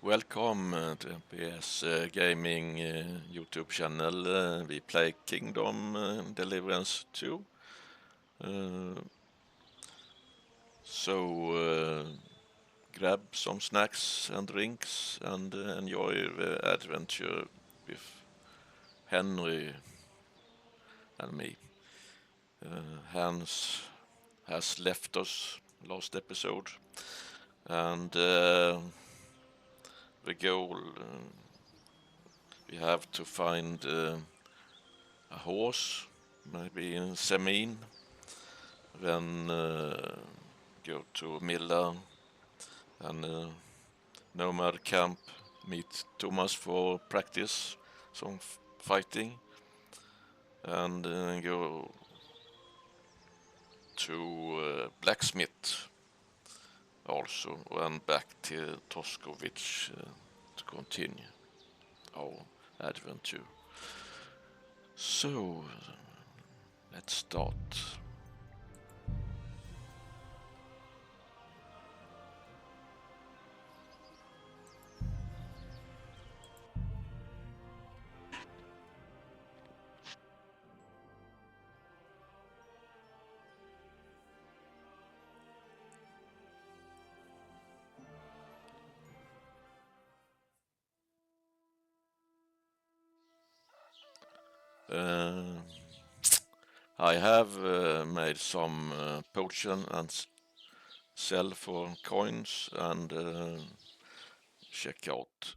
Welcome to PS Gaming YouTube channel. We play Kingdom Deliverance 2. So grab some snacks and drinks and enjoy the adventure with Henry and me. Hans has left us last episode, and the goal we have to find a horse, maybe in Semine, then go to Millar and nomad camp, meet Thomas for practice, some fighting, and go to blacksmith also, and back to Toskovich to continue our adventure. So let's start. I have made some potion and sell for coins and check out.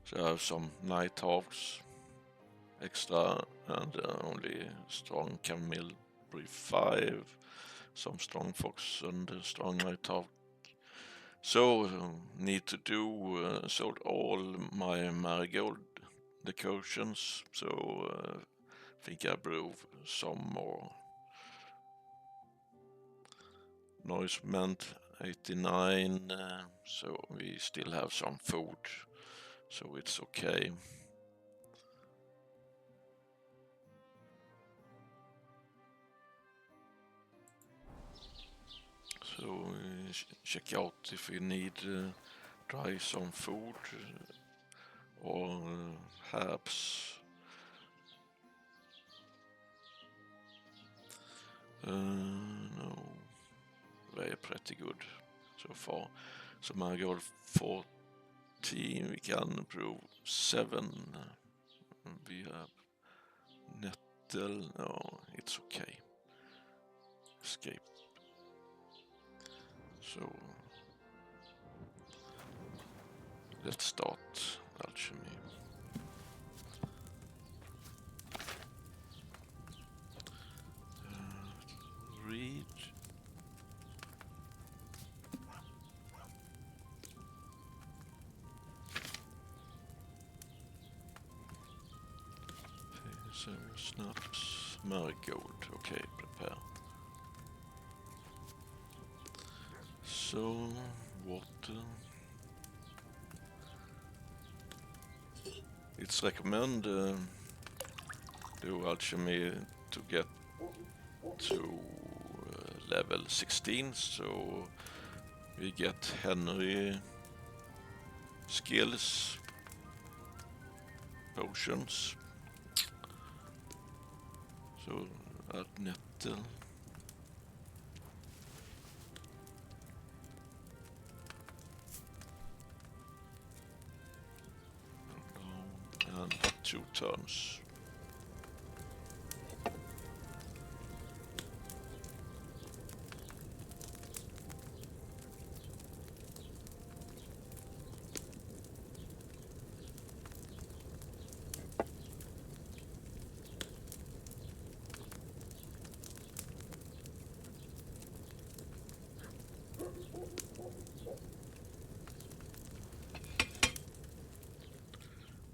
So I have some night halves extra and only strong camel brief 5, some strong fox and strong night half. So need to do sold all my marigold decoctions, so think I brew some more. Noisement 89, so we still have some food, so it's okay. So check out if you need try some food or herbs. No, they're pretty good so far. So my goal 14, we can improve 7. We have nettle, no, it's okay. Escape. So let's start alchemy. Read. So snaps, marigold. Okay, prepare. So water. It's recommend do alchemy to get to level 16, so we get Henry skills, potions. So add nettle. And 2 turns.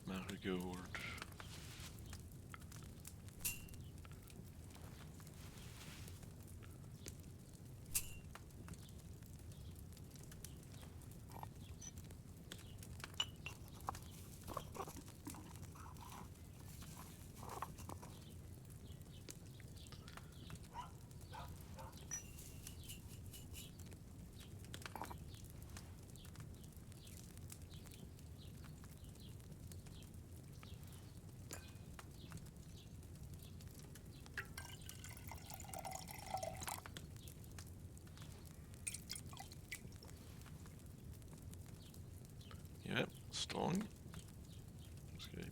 Marigold. Strong. Escape.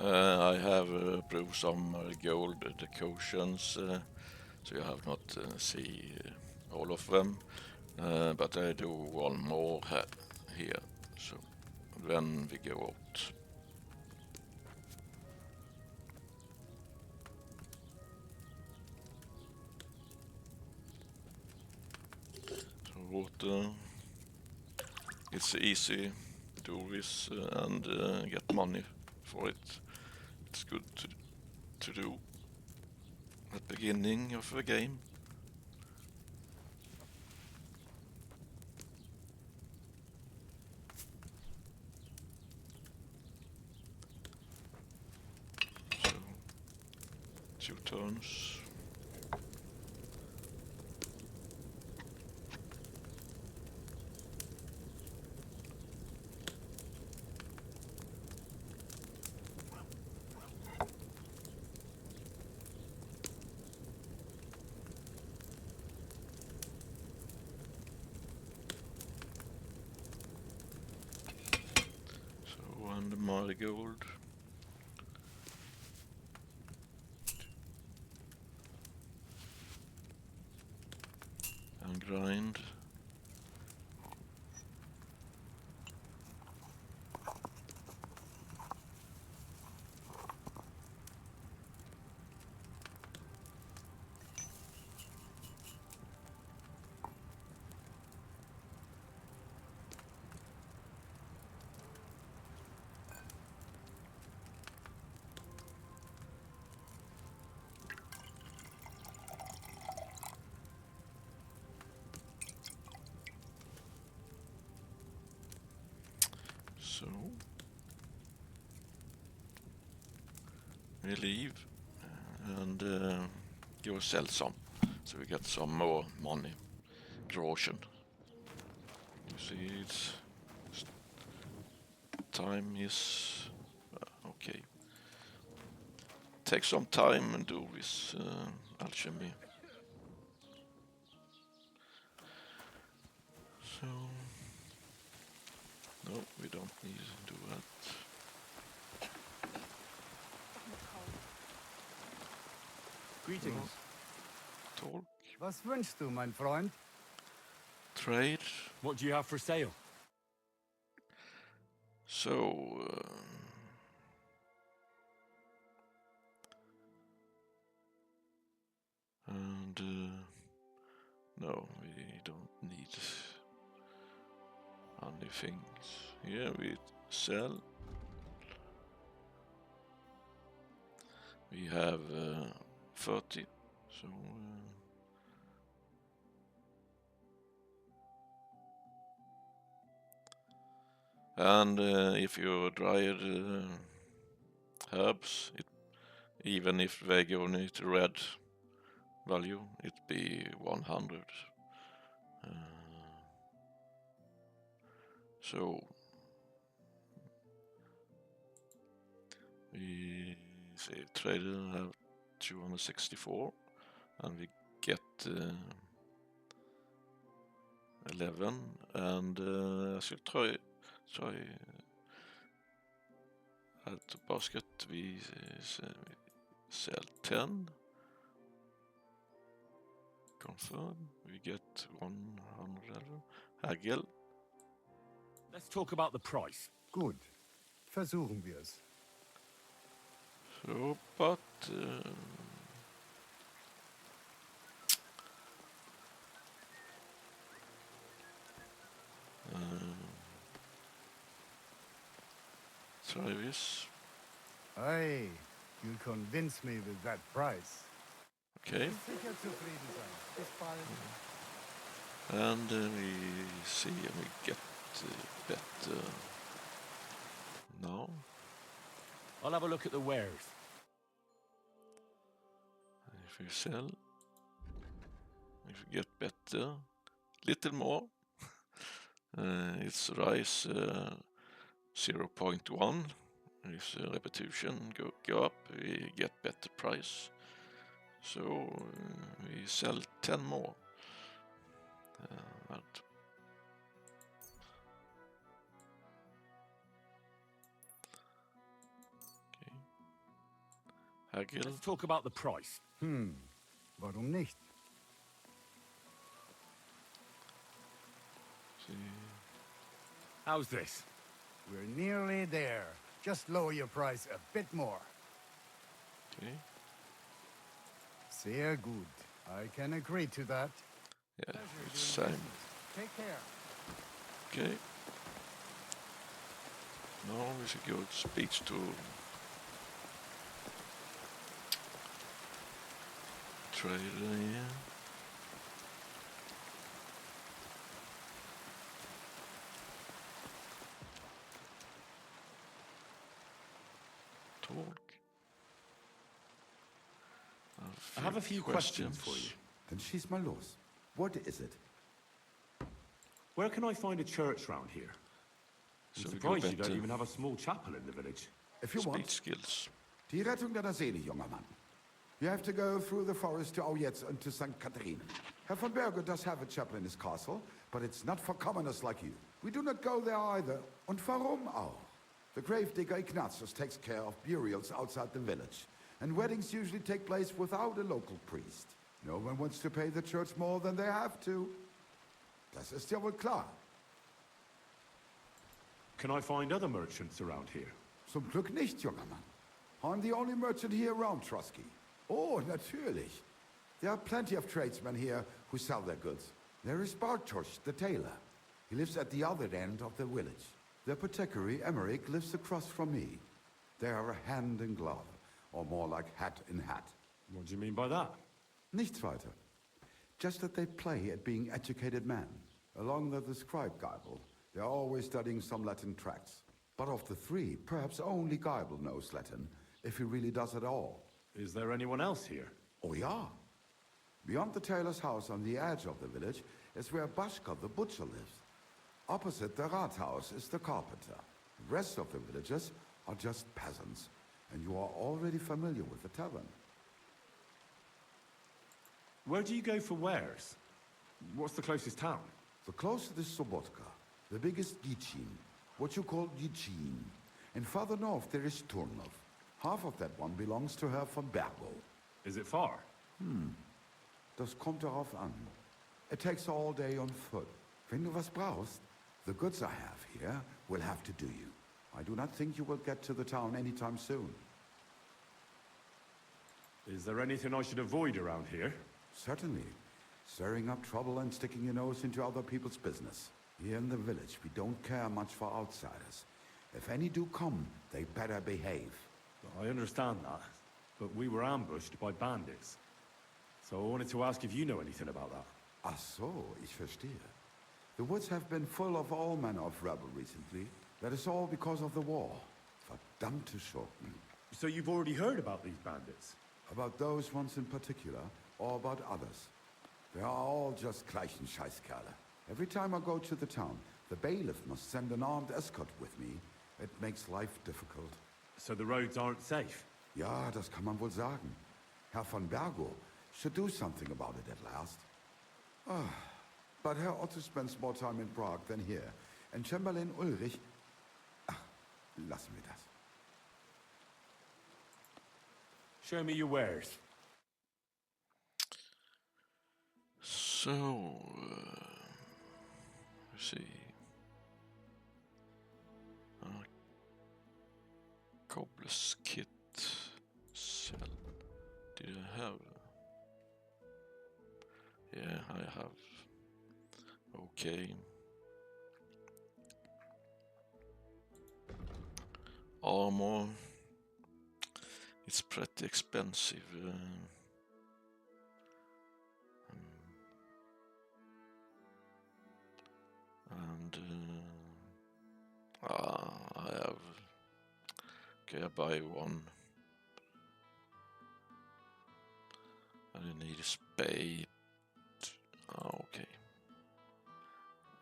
I have brewed some gold decoctions, so you have not see all of them, but I do one more here, so then we go out. So water, it's easy to do this and get money for it. It's good to do at the beginning of the game. So 2 turns. And the marigold. And grind. So we leave and go sell some, so we get some more money. Groschen. You see, it's time is okay. Take some time and do this alchemy. So no, we don't need to do that. Greetings. Talk. Was wünschst du, mein Freund? Trade. What do you have for sale? So and no, we don't need any things. Here we sell. We have 30, so and if you dried herbs, even if they go into red value, it be 100. So we say trader have 264, and we get 11, and I should try at the basket we sell 10. Confirm, we get 111. Hagel. Let's talk about the price. Gut. Versuchen wir es. So, but try this. Hey, you'll convince me with that price. Okay. Sicher zufrieden sein. Bis bald. And we see and we get better No. I'll have a look at the wares. If you sell, if you get better, little more. It's rise 0.1. If the repetition go up, we get better price. So we sell 10 more. But okay. Hagel. Let's talk about the price. Warum nicht? See. How's this? We're nearly there. Just lower your price a bit more. Okay. Sehr gut. I can agree to that. Yeah, Pleasure it's doing same. business. Take care. Okay. Now we should go speech to trader here. Talk. I have a few questions for you. Dann schieß mal los. What is it? Where can I find a church round here? I'm So we go surprised you back don't to even have a small chapel in the village. If you speech want. skills. Die Rettung deiner Seele, junger Mann. You have to go through the forest to Aujetz and to St. Catherine. Herr von Berger does have a chapel in his castle, but it's not for commoners like you. We do not go there either. Und warum auch? The gravedigger Ignatius takes care of burials outside the village, and weddings usually take place without a local priest. No one wants to pay the church more than they have to. Das ist ja wohl klar. Can I find other merchants around here? Zum Glück nicht, junger Mann. I'm the only merchant here around Trusky. Oh, natürlich. There are plenty of tradesmen here who sell their goods. There is Bartosz, the tailor. He lives at the other end of the village. The apothecary, Emmerich, lives across from me. They are hand in glove, or more like hat in hat. What do you mean by that? Nichts weiter. Just that they play at being educated men. Along with the scribe Geibel, they are always studying some Latin tracts. But of the three, perhaps only Geibel knows Latin, if he really does at all. Is there anyone else here? Oh yeah. Beyond the tailor's house on the edge of the village is where Bashka the butcher lives. Opposite the Rathaus is the carpenter. The rest of the villagers are just peasants, and you are already familiar with the tavern. Where do you go for wares? What's the closest town? The closest is Sobotka, the biggest Gichin, what you call Gichin. And farther north there is Turnov. Half of that one belongs to Herr von Bergo. Is it far? Das kommt darauf an. It takes all day on foot. Wenn du was brauchst, the goods I have here will have to do you. I do not think you will get to the town anytime soon. Is there anything I should avoid around here? Certainly. Stirring up trouble and sticking your nose into other people's business. Here in the village, we don't care much for outsiders. If any do come, they better behave. I understand that, but we were ambushed by bandits. So I wanted to ask if you know anything about that. Ach so, ich verstehe. The woods have been full of all manner of rebel recently. That is all because of the war. Verdammte Schurken. So you've already heard about these bandits? About those ones in particular, or about others. They are all just gleichen Scheißkerle. Every time I go to the town, the bailiff must send an armed escort with me. It makes life difficult. So the roads aren't safe? Ja, das kann man wohl sagen. Herr von Bergo should do something about it at last. But Herr Otto spends more time in Prague than here. And Chamberlain Ulrich... lassen wir das. Show me your wares. So, let's see. Cobbler's kit. Sell. Did I have? Yeah, I have. Okay. Armor. It's pretty expensive. And I have Okay, I buy one. And I need a spade. Oh, okay.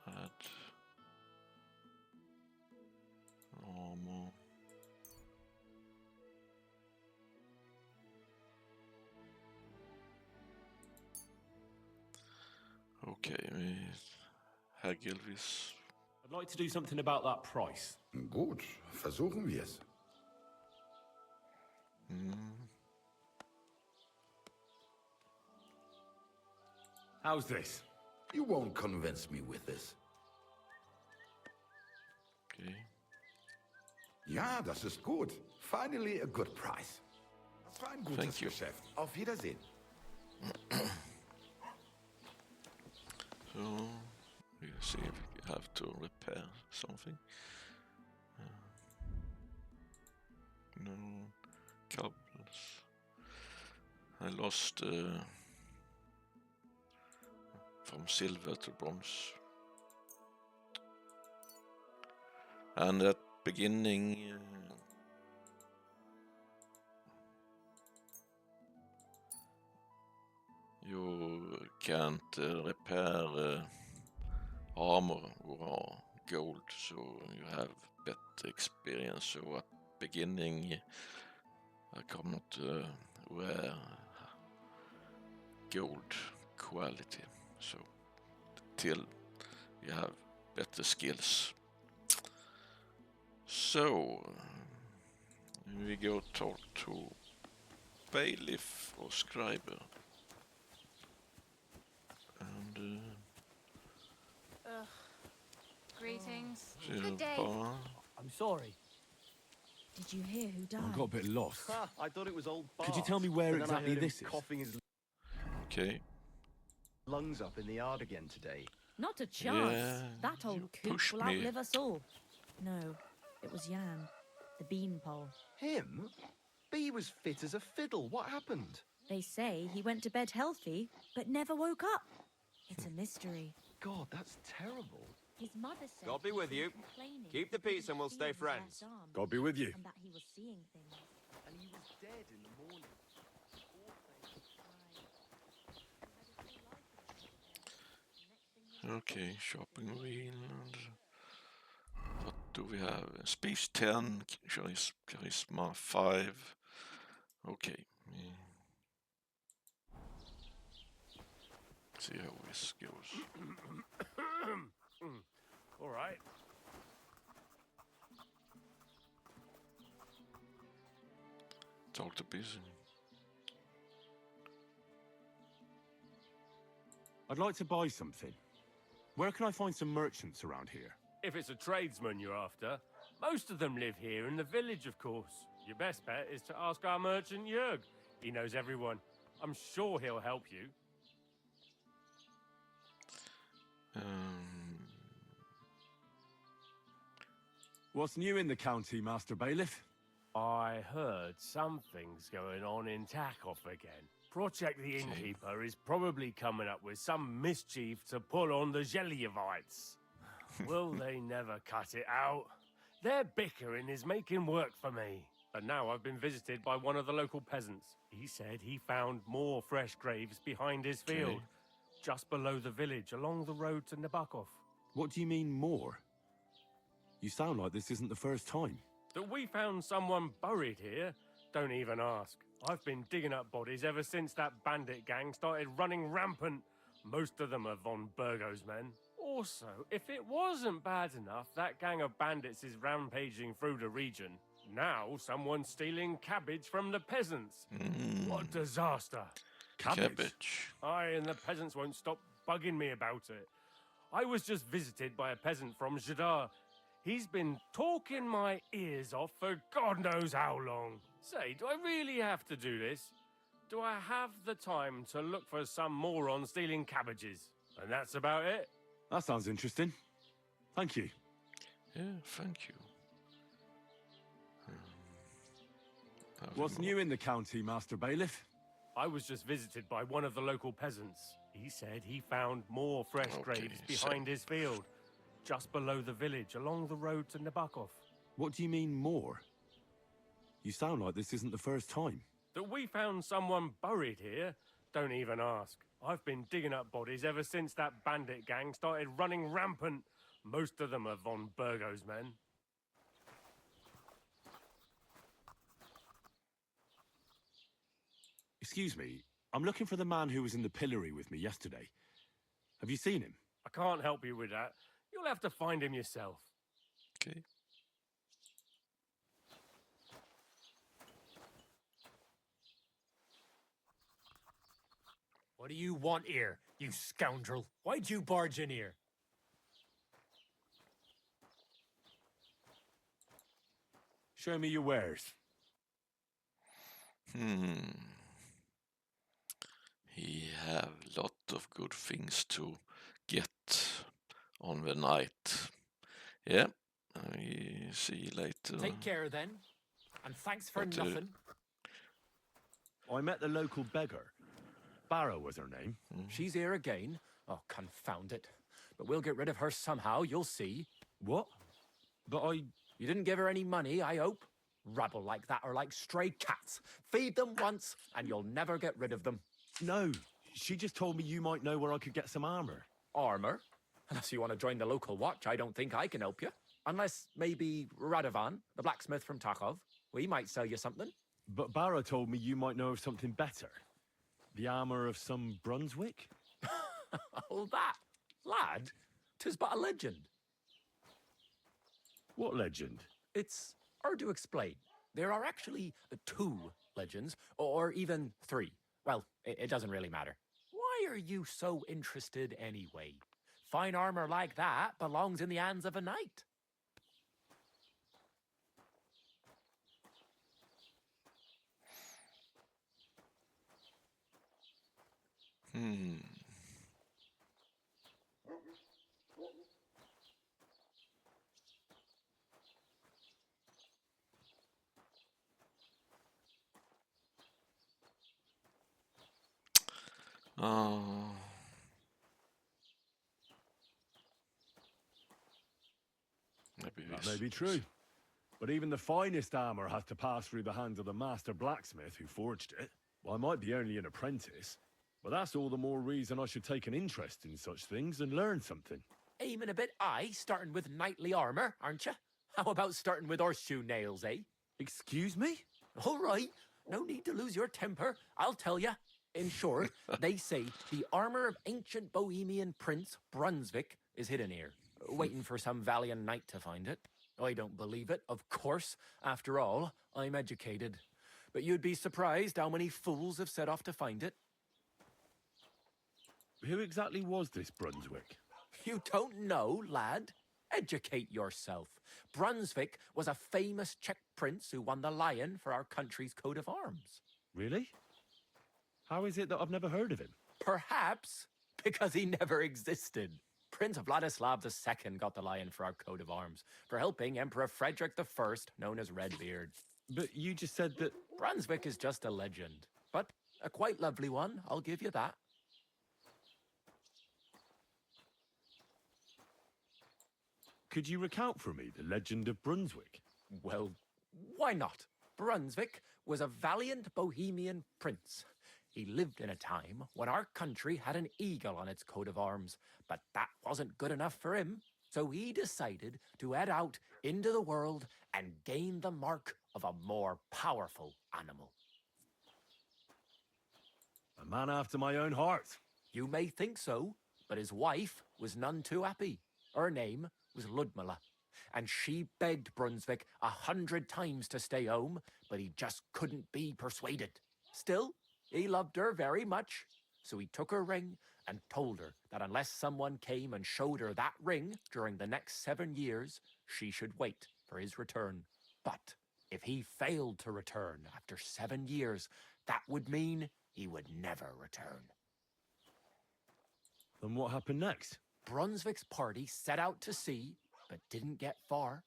Add armor. Okay, we haggle this. I'd like to do something about that price. Gut, versuchen wir es. How's this? You won't convince me with this. Okay. Ja, das ist gut. Finally a good price. Das war ein gutes Thank you. Geschäft. Auf Wiedersehen. So, we see if we have to repair something. No cables. I lost from silver to bronze. And at beginning you can't repair armor or gold, so you have better experience. So at beginning I cannot wear gold quality, so till you have better skills. So we go talk to bailiff or scriber. And Greetings. Good day. I'm sorry. Did you hear who died? I got a bit lost. I thought it was old Bart. Could you tell me where And then I exactly heard him this is? coughing his Okay. lungs up in the yard again today. Not a chance. Yeah, That you old coot pushed will me. outlive us all. No, it was Jan, the beanpole. Him? B was fit as a fiddle. What happened? They say he went to bed healthy, but never woke up. It's a mystery. God, that's terrible. His mother said God be with he you. was complaining Keep the peace and we'll he stay was his friends. left arm, God be with you. and that he was seeing things. And he was dead in the morning. Okay, shopping wheel. And what do we have? Speech 10, charisma 5. Okay. See how this goes. All right. Talk to busy. I'd like to buy something. Where can I find some merchants around here? If it's a tradesman you're after, most of them live here in the village, of course. Your best bet is to ask our merchant Jörg. He knows everyone. I'm sure he'll help you. What's new in the county, Master Bailiff? I heard something's going on in Takov again. Project the Innkeeper is probably coming up with some mischief to pull on the Zeljevites. Will they never cut it out? Their bickering is making work for me. And now I've been visited by one of the local peasants. He said he found more fresh graves behind his field, just below the village, along the road to Nabokov. What do you mean, more? You sound like this isn't the first time. That we found someone buried here? Don't even ask. I've been digging up bodies ever since that bandit gang started running rampant. Most of them are von Burgo's men. Also, if it wasn't bad enough that gang of bandits is rampaging through the region, now someone's stealing cabbage from the peasants. What disaster. Cabbage. Aye, and the peasants won't stop bugging me about it. I was just visited by a peasant from Jadar. He's been talking my ears off for God knows how long. Say, do I really have to do this? Do I have the time to look for some moron stealing cabbages? And that's about it. That sounds interesting. Thank you. Yeah, thank you. What's new in the county, Master Bailiff? I was just visited by one of the local peasants. He said he found more fresh graves behind his field, just below the village, along the road to Nabokov. What do you mean, more? You sound like this isn't the first time. That we found someone buried here? Don't even ask. I've been digging up bodies ever since that bandit gang started running rampant. Most of them are von Burgo's men. Excuse me, I'm looking for the man who was in the pillory with me yesterday. Have you seen him? I can't help you with that. You'll have to find him yourself. Okay. What do you want here, you scoundrel? Why'd you barge in here? Show me your wares. He have lot of good things to get on the night. Yeah, I see you later. Take care then. And thanks for What nothing. I met the local beggar. Barrow was her name. She's here again. Oh, confound it. But we'll get rid of her somehow, you'll see. What? But You didn't give her any money, I hope? Rabble like that are like stray cats. Feed them once, and you'll never get rid of them. No, she just told me you might know where I could get some armor. Armor? Unless you want to join the local watch, I don't think I can help you. Unless maybe Radovan, the blacksmith from Takov. We might sell you something. But Barrow told me you might know of something better. The armor of some Brunswick? Oh, that. Lad, 'tis but a legend. What legend? It's hard to explain. There are actually 2 legends, or even 3. Well, it doesn't really matter. Why are you so interested anyway? Fine armor like that belongs in the hands of a knight. Maybe That this. may be true. But even the finest armor has to pass through the hands of the master blacksmith who forged it. Well, I might be only an apprentice, but that's all the more reason I should take an interest in such things and learn something. Aiming a bit high, starting with knightly armor, aren't you? How about starting with horseshoe nails, eh? Excuse me? All right, no need to lose your temper, I'll tell you. In short, they say the armor of ancient Bohemian prince Brunswick is hidden here, waiting for some valiant knight to find it. I don't believe it, of course. After all, I'm educated. But you'd be surprised how many fools have set off to find it. Who exactly was this Brunswick? You don't know, lad? Educate yourself. Brunswick was a famous Czech prince who won the lion for our country's coat of arms. Really? How is it that I've never heard of him? Perhaps because he never existed. Prince Vladislav II got the lion for our coat of arms for helping Emperor Frederick I, known as Redbeard. But you just said that... Brunswick is just a legend, but a quite lovely one, I'll give you that. Could you recount for me the legend of Brunswick? Well, why not? Brunswick was a valiant Bohemian prince. He lived in a time when our country had an eagle on its coat of arms, but that wasn't good enough for him. So he decided to head out into the world and gain the mark of a more powerful animal. A man after my own heart. You may think so, but his wife was none too happy. Her name was Ludmilla, and she begged Brunswick 100 times to stay home, but he just couldn't be persuaded. Still, he loved her very much, so he took her ring and told her that unless someone came and showed her that ring during the next 7 years, she should wait for his return. But if he failed to return after 7 years, that would mean he would never return. Then what happened next? Brunswick's party set out to sea, but didn't get far.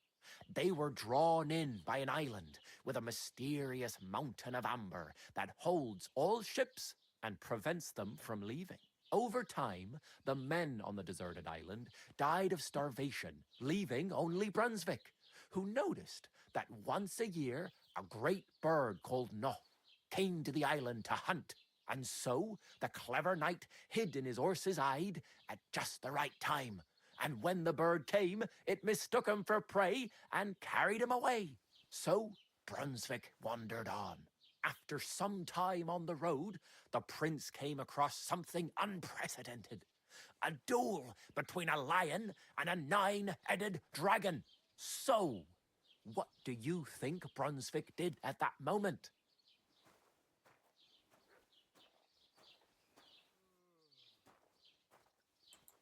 They were drawn in by an island with a mysterious mountain of amber that holds all ships and prevents them from leaving. Over time, the men on the deserted island died of starvation, leaving only Brunswick, who noticed that once a year, a great bird called No came to the island to hunt, and so the clever knight hid in his horse's hide at just the right time. And when the bird came, it mistook him for prey and carried him away. So Brunswick wandered on. After some time on the road, the prince came across something unprecedented. A duel between a lion and a 9-headed dragon. So, what do you think Brunswick did at that moment?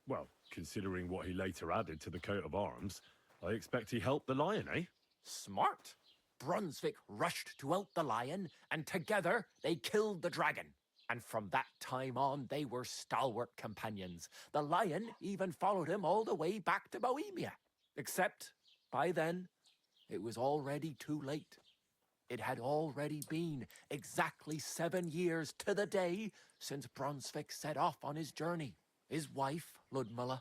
Well, considering what he later added to the coat of arms, I expect he helped the lion, eh? Smart. Brunswick rushed to help the lion, and together they killed the dragon. And from that time on, they were stalwart companions. The lion even followed him all the way back to Bohemia. Except, by then, it was already too late. It had already been exactly 7 years to the day since Brunswick set off on his journey. His wife, Ludmilla,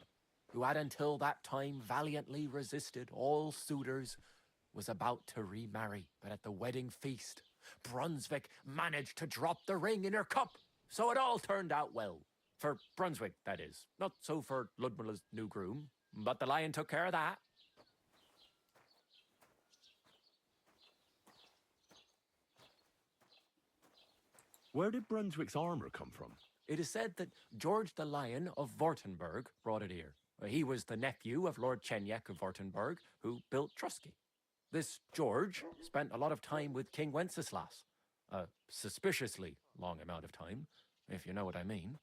who had until that time valiantly resisted all suitors, was about to remarry. But at the wedding feast, Brunswick managed to drop the ring in her cup. So it all turned out well. For Brunswick, that is. Not so for Ludmilla's new groom. But the lion took care of that. Where did Brunswick's armor come from? It is said that George the Lion of Württemberg brought it here. He was the nephew of Lord Chenyak of Württemberg, who built Trusky. This George spent a lot of time with King Wenceslas. A suspiciously long amount of time, if you know what I mean.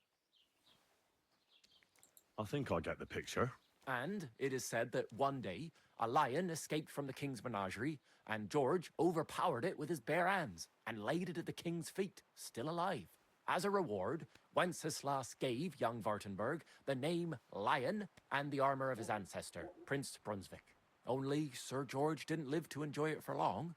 I think I get the picture. And it is said that one day, a lion escaped from the king's menagerie, and George overpowered it with his bare hands and laid it at the king's feet, still alive. As a reward, Wenceslas gave young Württemberg the name Lion and the armor of his ancestor, Prince Brunswick. Only Sir George didn't live to enjoy it for long.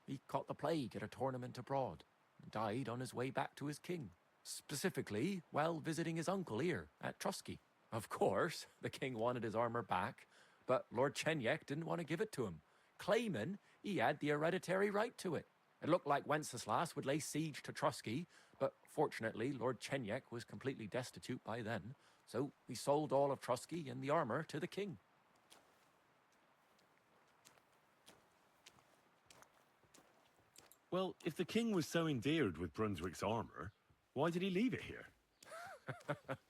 He caught the plague at a tournament abroad and died on his way back to his king, specifically while visiting his uncle here at Trusky. Of course, the king wanted his armor back, but Lord Chenyak didn't want to give it to him, claiming he had the hereditary right to it. It looked like Wenceslas would lay siege to Trusky, but fortunately Lord Chenyak was completely destitute by then, so he sold all of Trusky and the armor to the king. Well, if the king was so endeared with Brunswick's armor, why did he leave it here?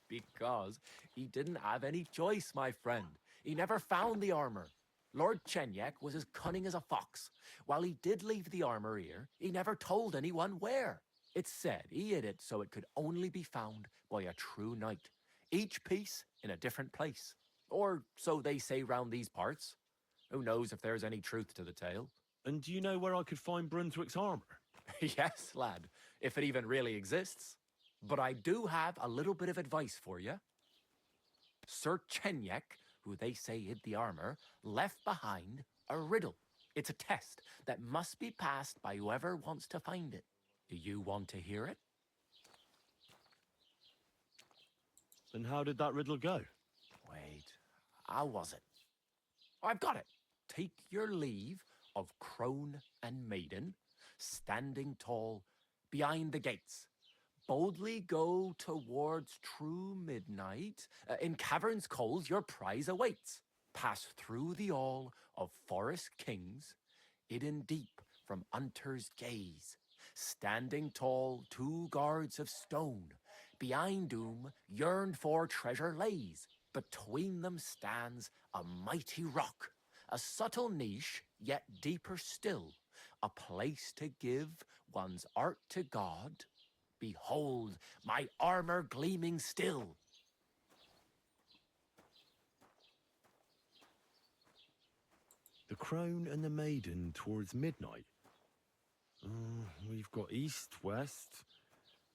Because he didn't have any choice, my friend. He never found the armor. Lord Chenyak was as cunning as a fox. While he did leave the armor here, he never told anyone where. It's said he hid it so it could only be found by a true knight, each piece in a different place. Or so they say round these parts. Who knows if there's any truth to the tale? And do you know where I could find Brunswick's armor? Yes, lad, if it even really exists. But I do have a little bit of advice for you. Sir Chenyak, who they say hid the armor, left behind a riddle. It's a test that must be passed by whoever wants to find it. Do you want to hear it? Then how did that riddle go? Wait, how was it? I've got it. Take your leave of crone and maiden, standing tall behind the gates. Boldly go towards true midnight. In caverns cold your prize awaits. Pass through the all of forest kings, hidden deep from hunter's gaze. Standing tall, 2 guards of stone, behind whom yearned for treasure lays. Between them stands a mighty rock, a subtle niche, yet deeper still, a place to give one's art to God. Behold, my armor gleaming still. The crone and the maiden towards midnight. We've got east, west,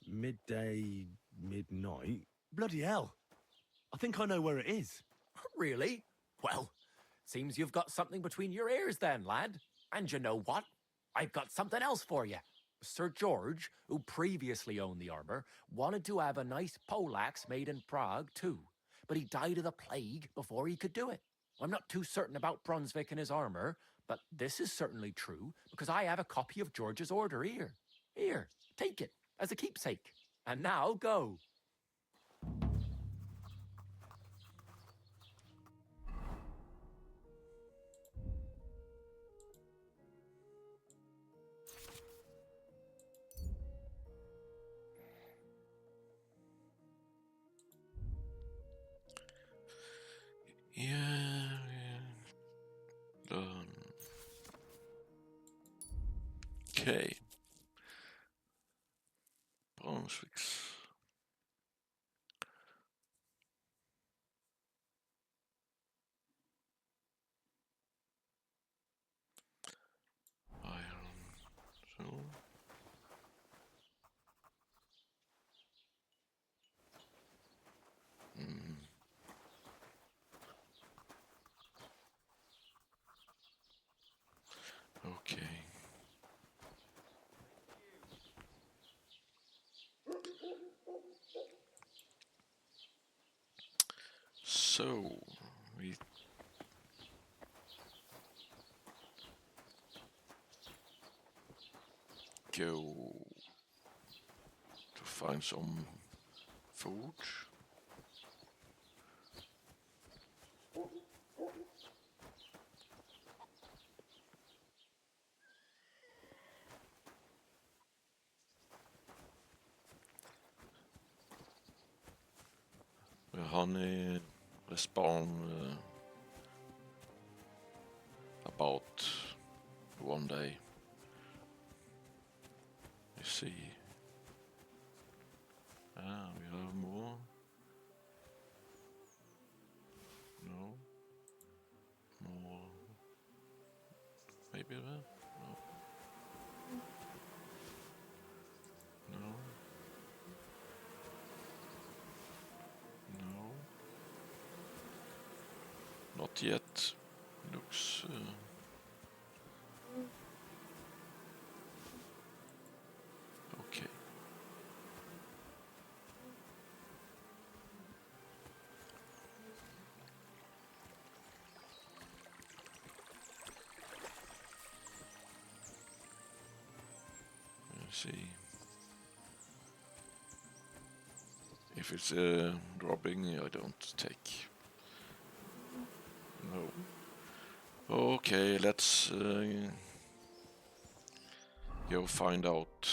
midday, midnight. Bloody hell! I think I know where it is. Really? Well, seems you've got something between your ears then, lad. And you know what? I've got something else for you. Sir George, who previously owned the armor, wanted to have a nice poleaxe made in Prague too, but he died of the plague before he could do it. I'm not too certain about Brunswick and his armor, but this is certainly true because I have a copy of George's order here. Here, take it as a keepsake. And now go. Yeah, done. Okay. Brunswicks. Iron. So. Mm. Okay. So we go to find some food. Honey respawn about one day. You see. Ah, we have more. No. More. Maybe that? No. No. No. Not yet. Looks... okay. Let's see. If it's dropping, I don't take. No. Okay, let's go find out.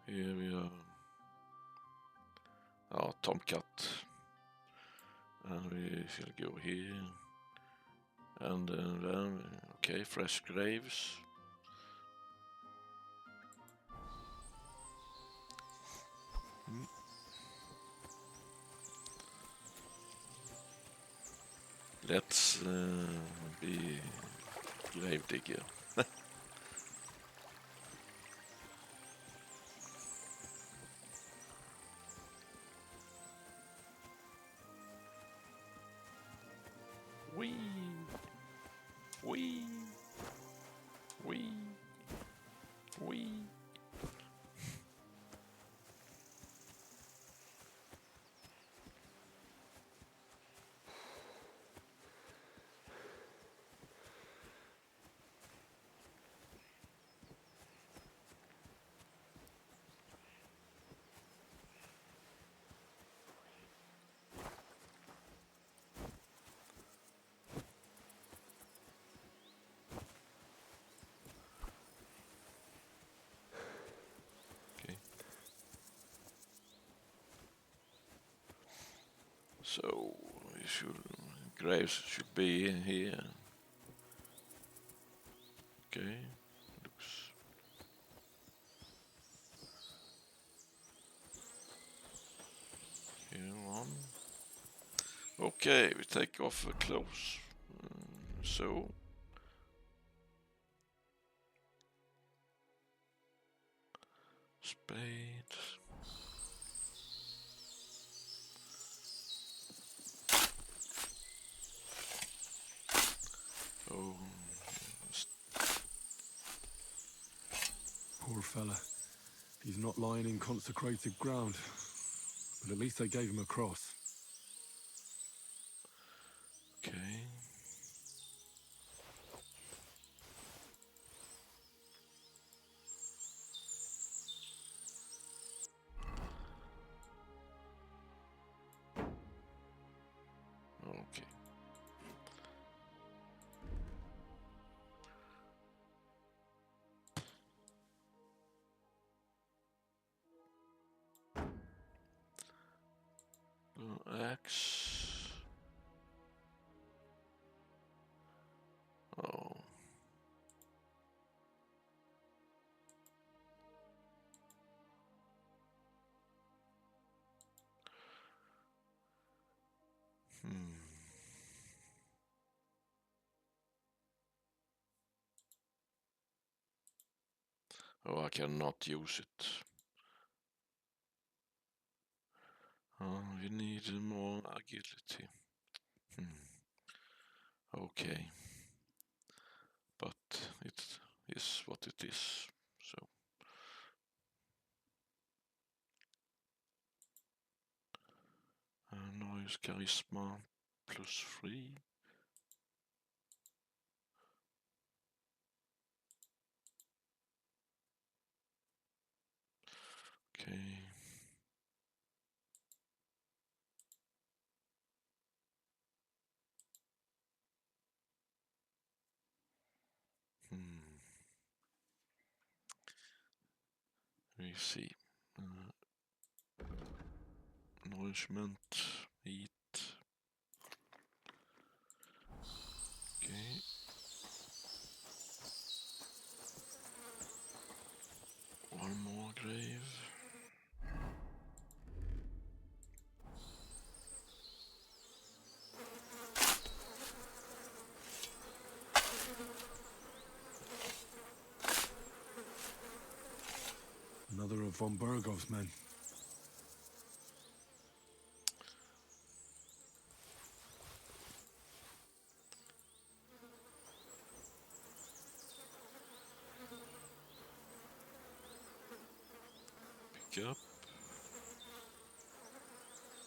Here we are. Tomcat. And we shall go here. And then, okay, fresh graves. Let's be gravedigger. Wee, wee, wee, wee. So graves should be here. Okay, looks. Here on. Okay, we take off the clothes. So. Spade. Oh, Poor fella. He's not lying in consecrated ground. But at least they gave him a cross. Okay. Okay. Axe. Oh. Oh, I cannot use it. We need more agility. Okay. But it is what it is. So. Noise charisma +3. Okay. We see. Nourishment, eat. Okay. One more grave. Another of von Burgov's men. Pick up.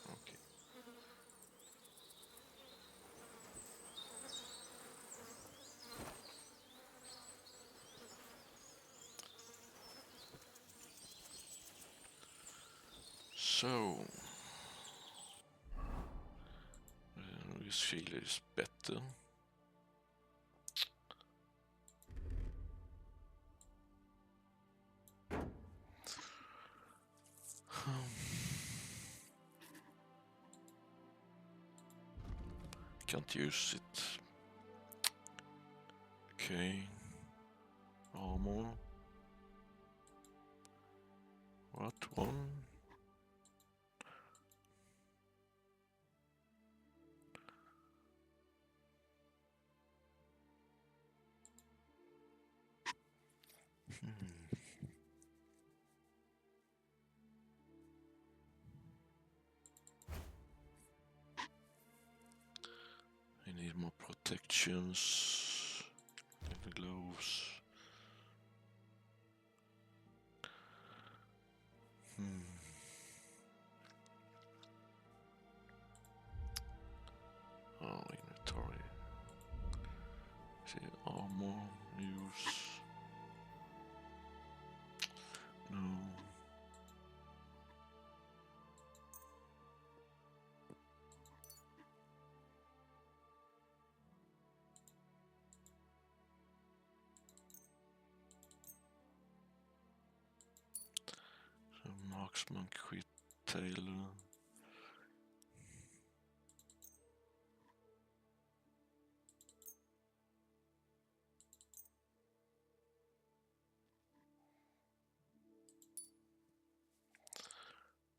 Okay. So this shield is better. Can't use it. Okay. Armor. What one? I need more protections. The gloves. Oh, inventory. See, armor, use. No. So marksman, quit, tailor.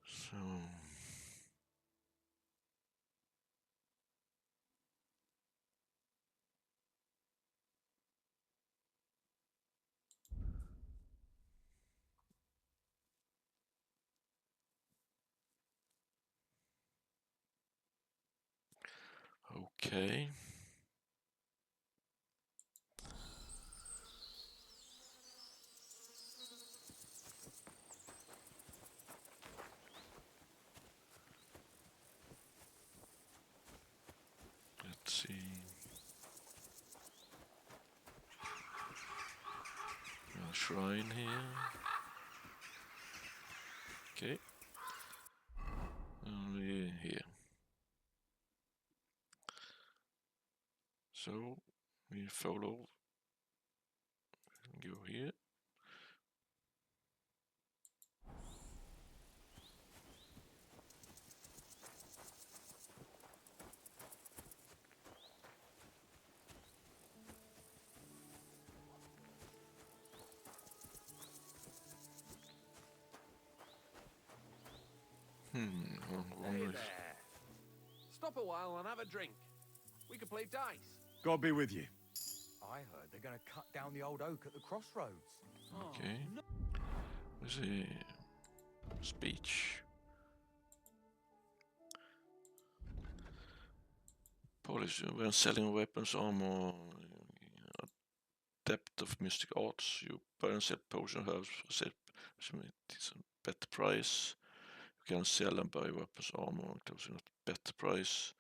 So okay. Let's see. A shrine here. Okay. And we're here. So we follow. Go here. Hey there. Stop a while and have a drink. We could play dice. God be with you. I heard they're going to cut down the old oak at the crossroads. Okay. Where's the speech? Polish when selling weapons, armor, depth of mystic arts. You buy and sell potion herbs, it's a better price. You can sell and buy weapons, armor, those at better price.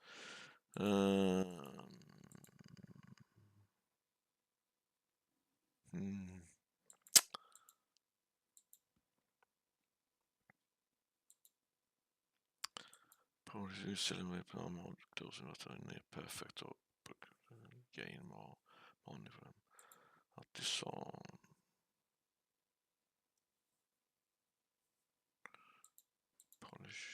Polish selling weapons, armor, those that are near perfect or gain more money for them. Artisan. Polish.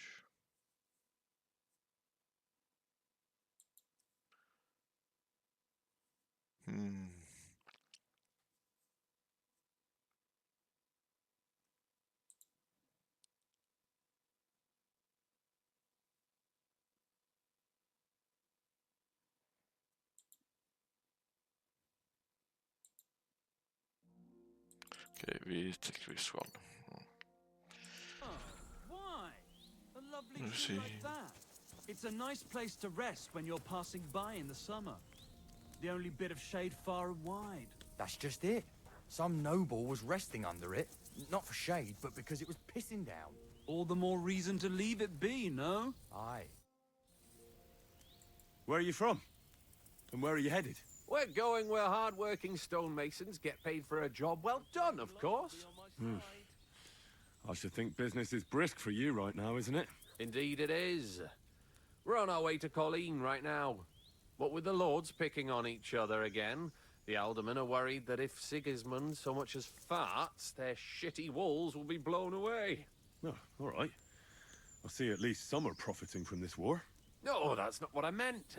Okay, we take this one. Oh, why? A lovely Let's tree see. like that. It's a nice place to rest when you're passing by in the summer. The only bit of shade far and wide. That's just it. Some noble was resting under it. Not for shade, but because it was pissing down. All the more reason to leave it be, no? Aye. Where are you from? And where are you headed? We're going where hard-working stonemasons get paid for a job well done, of course. I should think business is brisk for you right now, isn't it? Indeed it is. We're on our way to Colleen right now. What with the lords picking on each other again, the aldermen are worried that if Sigismund so much as farts, their shitty walls will be blown away. Oh, all right. I see at least some are profiting from this war. No, that's not what I meant.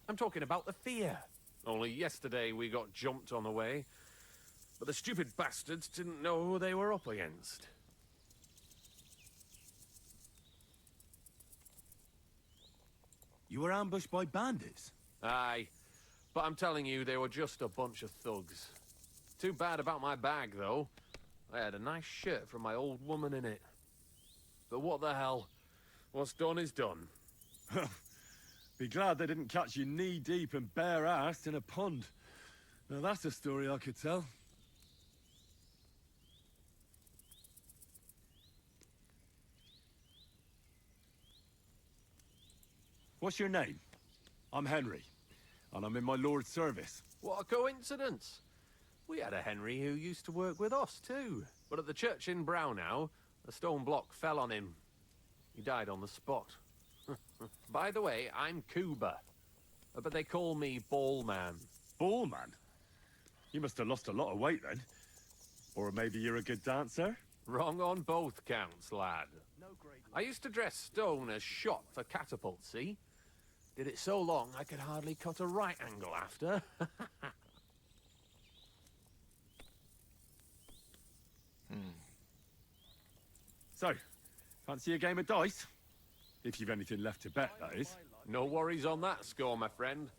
I'm talking about the fear. Only yesterday we got jumped on the way, but the stupid bastards didn't know who they were up against. You were ambushed by bandits? Aye, but I'm telling you, they were just a bunch of thugs. Too bad about my bag, though. I had a nice shirt from my old woman in it. But what the hell? What's done is done. Be glad they didn't catch you knee-deep and bare-assed in a pond. Now that's a story I could tell. What's your name? I'm Henry, and I'm in my lord's service. What a coincidence. We had a Henry who used to work with us, too. But at the church in Brownhow, a stone block fell on him. He died on the spot. By the way, I'm Cuba. But they call me Ballman. Ballman? You must have lost a lot of weight then. Or maybe you're a good dancer? Wrong on both counts, lad. I used to dress stone as shot for catapult, see? Did it so long I could hardly cut a right angle after. So, fancy a game of dice? If you've anything left to bet, that is. No worries on that score, my friend.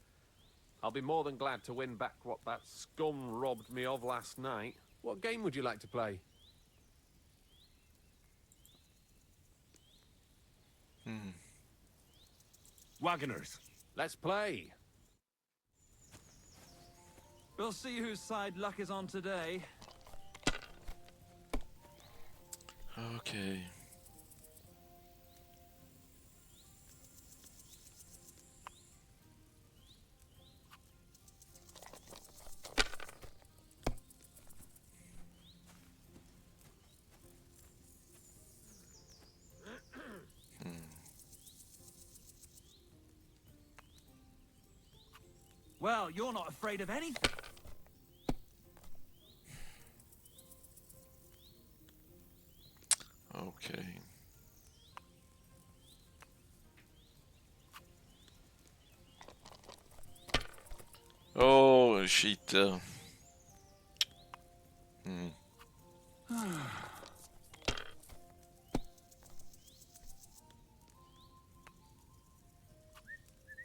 I'll be more than glad to win back what that scum robbed me of last night. What game would you like to play? Wagoners. Let's play. We'll see whose side luck is on today. Okay. Well, you're not afraid of anything. Okay. Oh, shit.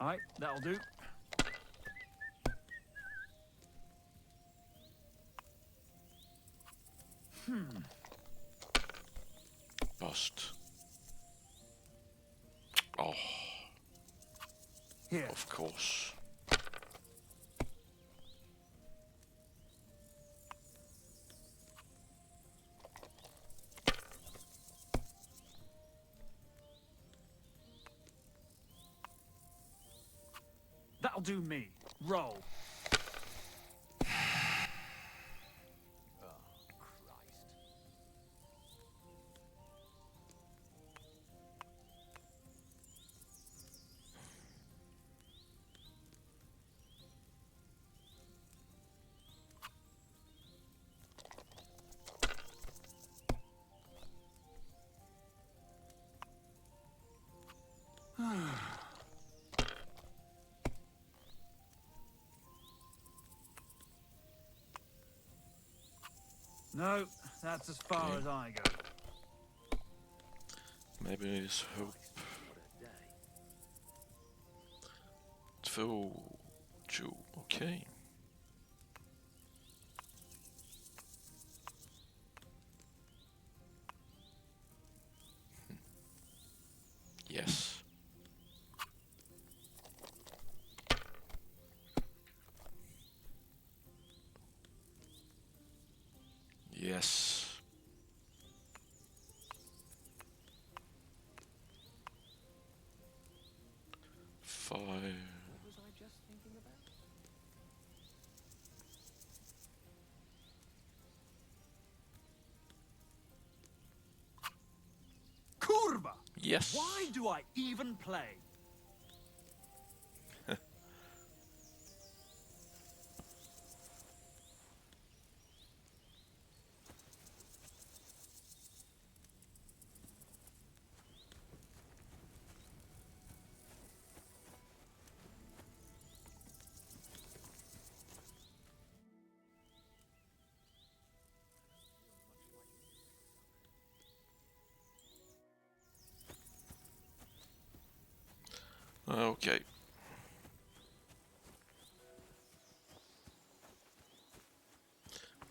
Alright, that'll do. Bust. Oh, Here. of course. That'll do me. Roll. No, that's as far as I go. Maybe it's hope. 2, 2, okay. Yes. Yes. Five. What was I just thinking about? Kurva! Yes. Why do I even play? Okay.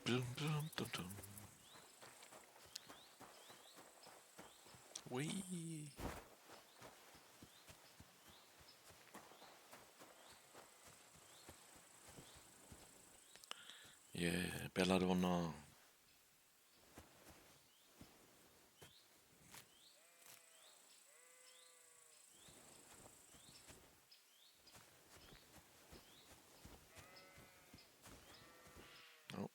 Dum, dum, dum, dum. Wee. Yeah, belladonna. Oh.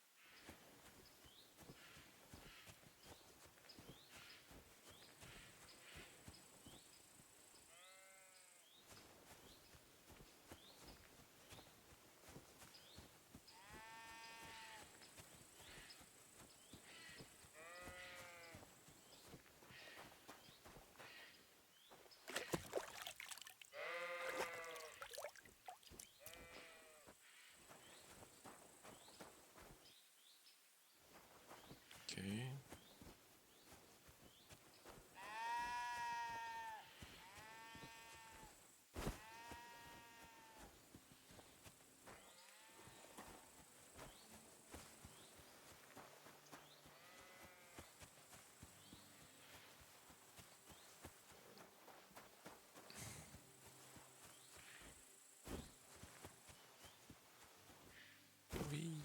Okay. Wee.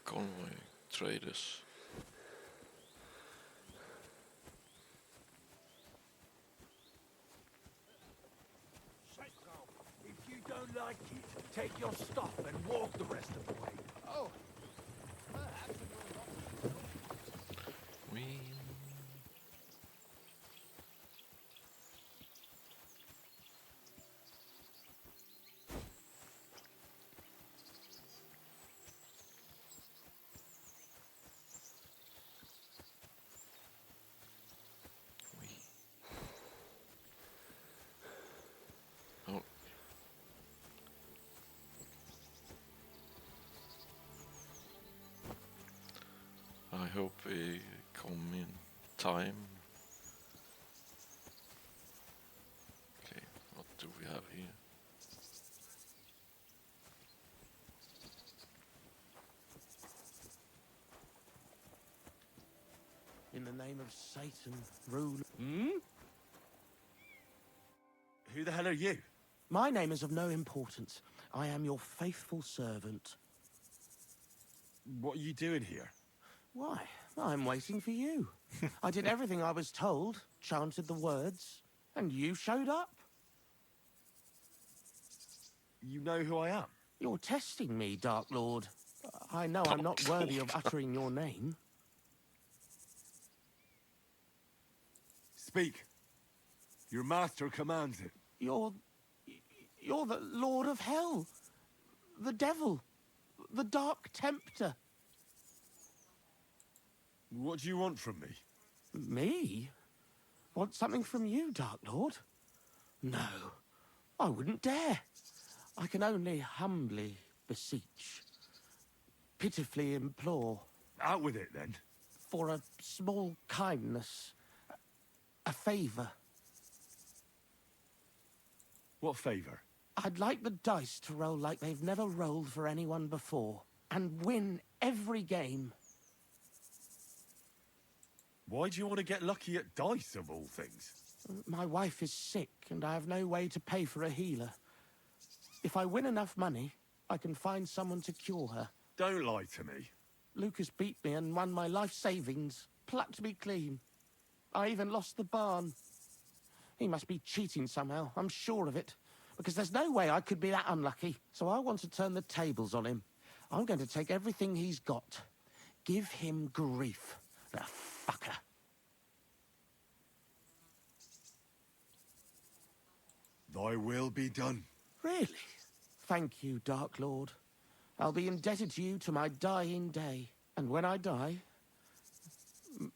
Convoy traders. If you don't like it, take your stuff and walk the rest of the way. Oh, Wee. hope we come in time. Okay, what do we have here? In the name of Satan, rule. Who the hell are you? My name is of no importance. I am your faithful servant. What are you doing here? Why? I'm waiting for you. I did everything I was told, chanted the words, and you showed up. You know who I am? You're testing me, Dark Lord. I know I'm not worthy of uttering your name. Speak. Your master commands it. You're the Lord of Hell. The devil. The Dark Tempter. What do you want from me? Me? Want something from you, Dark Lord? No, I wouldn't dare. I can only humbly beseech, pitifully implore. Out with it, then. For a small kindness, a favour. What favour? I'd like the dice to roll like they've never rolled for anyone before, and win every game. Why do you want to get lucky at dice, of all things? My wife is sick, and I have no way to pay for a healer. If I win enough money, I can find someone to cure her. Don't lie to me. Lucas beat me and won my life savings, plucked me clean. I even lost the barn. He must be cheating somehow, I'm sure of it. Because there's no way I could be that unlucky. So I want to turn the tables on him. I'm going to take everything he's got. Give him grief, the fucker. Thy will be done. Really? Thank you, Dark Lord. I'll be indebted to you to my dying day. And when I die,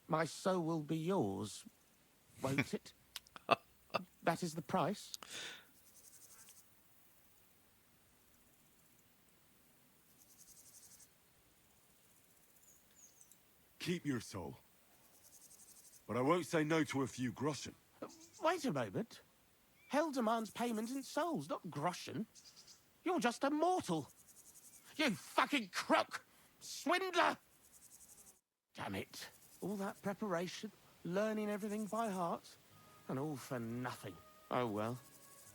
my soul will be yours, won't it? That is the price? Keep your soul. But I won't say no to a few groschen. Wait a moment. Hell demands payment in souls, not groschen. You're just a mortal. You fucking crook! Swindler! Damn it. All that preparation, learning everything by heart, and all for nothing. Oh well.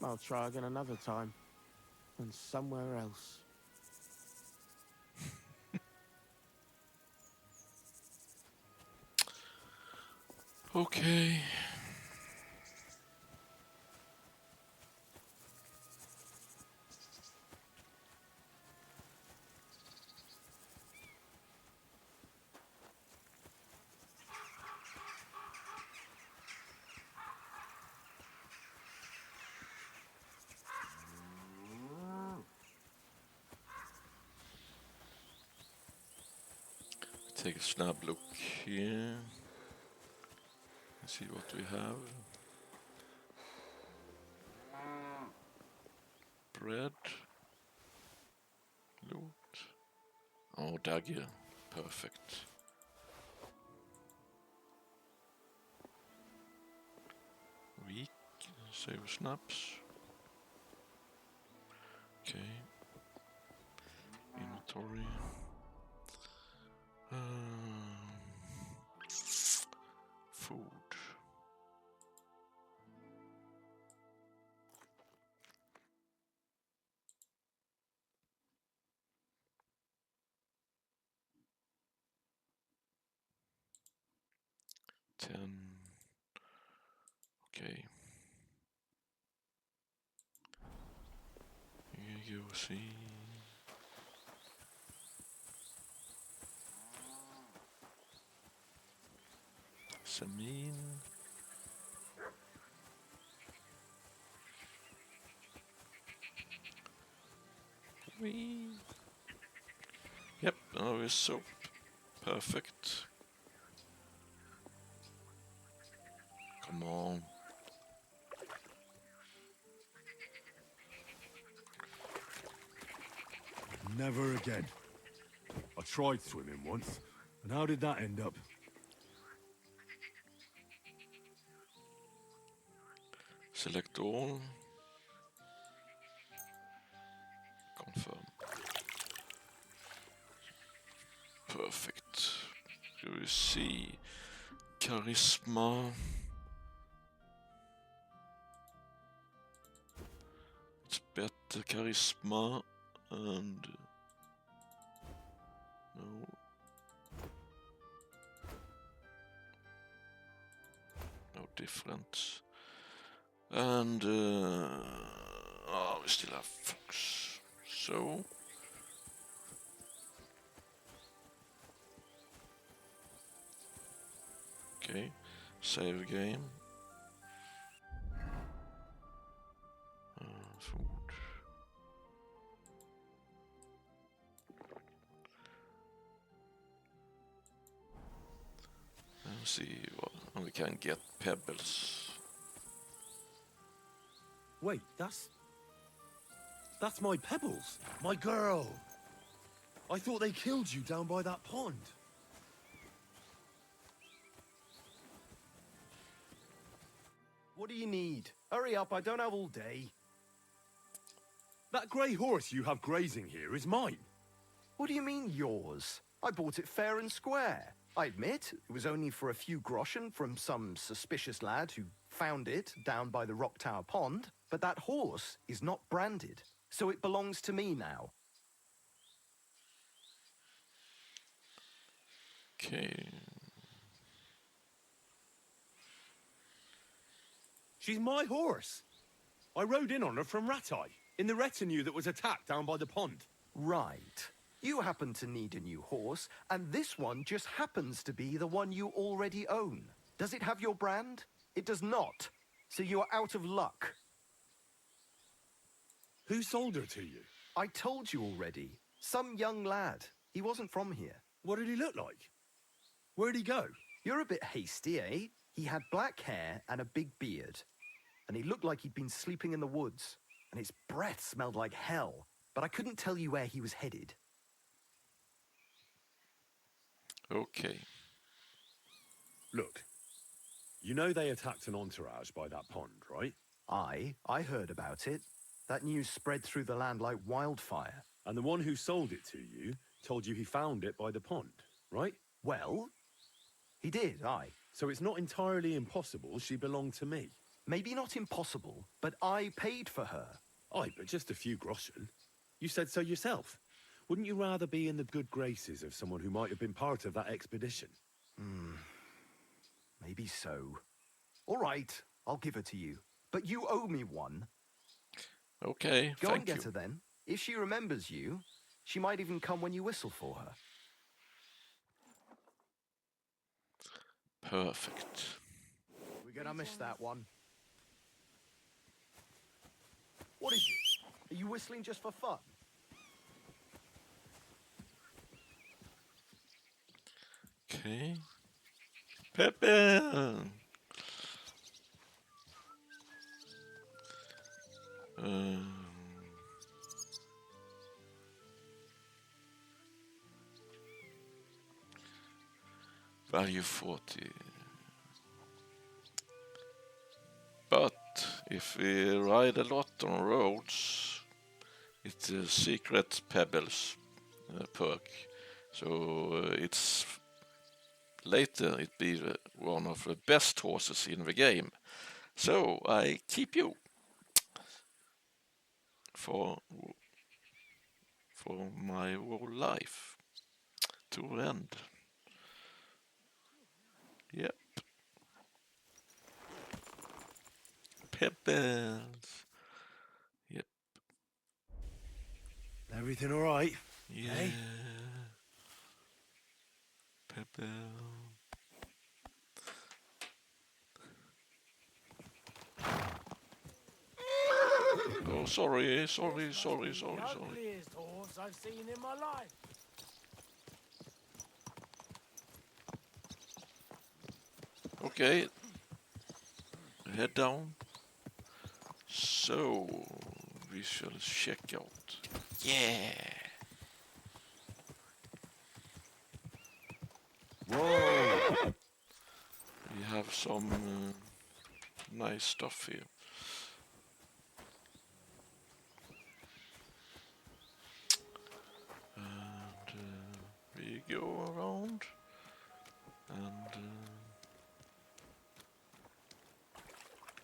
I'll try again another time. And somewhere else. Okay. Take a snap look here. Let's see what we have. Bread. Loot. Oh, dagger. Perfect. Weak. Save snaps. Okay. Inventory. Food. Okay. Here you see. Semine. Whee. Yep, now it's soap. Perfect. Come on. Never again. I tried swimming once. And how did that end up? Select all. Confirm. Perfect. Do we see charisma? It's better charisma and no. No difference. And we still have Fox. So okay, save game. Food. Let's see what we can get. Pebbles. Wait, that's my Pebbles, my girl. I thought they killed you down by that pond. What do you need? Hurry up, I don't have all day. That grey horse you have grazing here is mine. What do you mean, yours? I bought it fair and square. I admit, it was only for a few groschen from some suspicious lad who found it down by the Rock Tower Pond, but that horse is not branded, so it belongs to me now. Okay. She's my horse. I rode in on her from Ratai, in the retinue that was attacked down by the pond. Right. You happen to need a new horse, and this one just happens to be the one you already own. Does it have your brand? It does not. So you are out of luck. Who sold her to you? I told you already. Some young lad. He wasn't from here. What did he look like? Where'd he go? You're a bit hasty, eh? He had black hair and a big beard. And he looked like he'd been sleeping in the woods. And his breath smelled like hell. But I couldn't tell you where he was headed. Okay. Look, you know they attacked an entourage by that pond, right? I heard about it. That news spread through the land like wildfire. And the one who sold it to you told you he found it by the pond, right? Well, he did, aye. So it's not entirely impossible she belonged to me. Maybe not impossible, but I paid for her. Aye, but just a few groschen. You said so yourself. Wouldn't you rather be in the good graces of someone who might have been part of that expedition? Maybe so. All right, I'll give her to you. But you owe me one. Okay, Go thank and get you. her then. If she remembers you, she might even come when you whistle for her. Perfect. We're gonna miss that one. What is it? Are you whistling just for fun? Okay. Pepe. Value 40. But if we ride a lot on roads, it's a secret Pebbles perk. So it's later it be one of the best horses in the game. So I keep you for my whole life to end. Yep. Pebbles. Yep. Everything all right? Yeah. Hey? Pebbles. Oh, sorry. The ugliest horse I've seen in my life. Okay. Head down. So, we shall check out. Yeah. some nice stuff here. And we go around and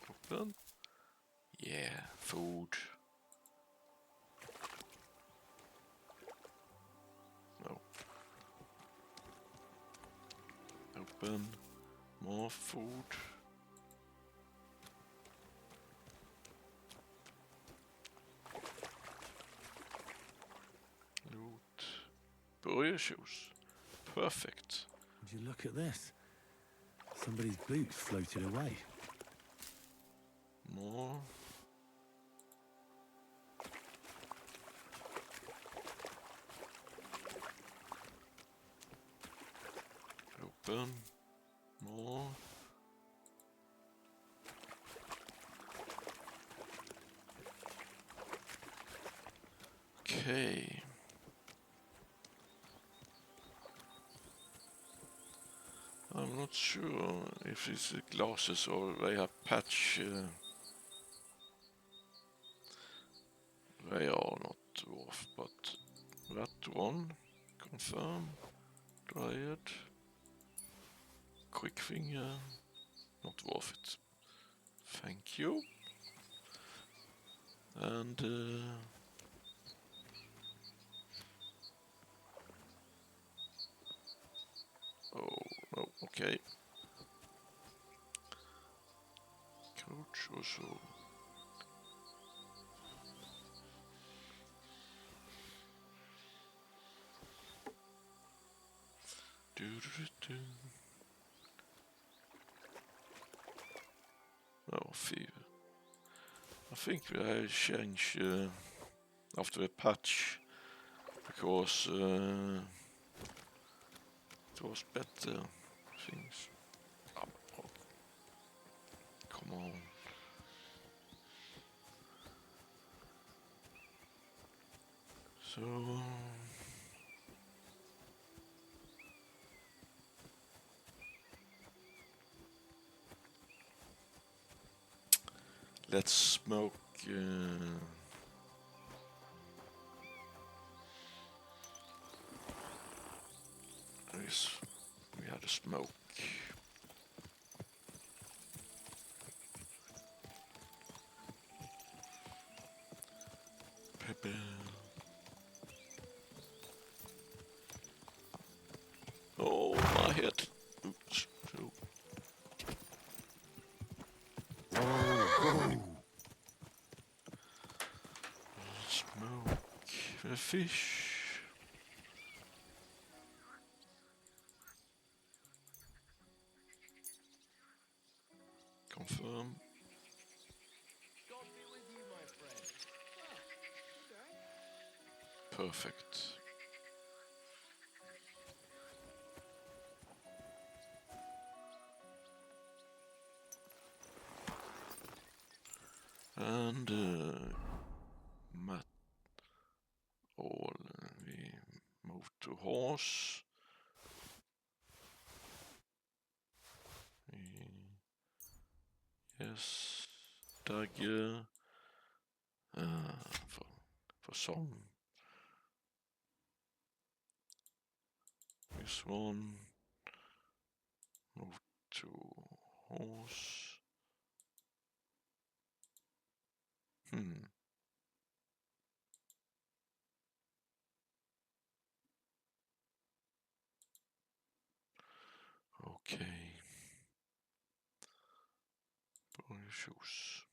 open. Yeah, food. No. Open. More food. Loot. Burial shoes. Perfect. Would you look at this? Somebody's boots floated away. More. Open. More. Okay. I'm not sure if it's glasses or they have patch. They are not dwarf, but that one. Confirm. Dryad. Quick finger. Not worth it. Thank you. And oh, okay. Coach also. Oh, fever. I think I change after a patch because it was better things. Oh, come on. So let's smoke. We had a smoke. Pebble. Oh, my head. Oops. So. Smoke the fish. Confirm. Perfect. And Matt, all we move to horse. Yes, dagger for song. This one move to horse. Okay. Burial shoes.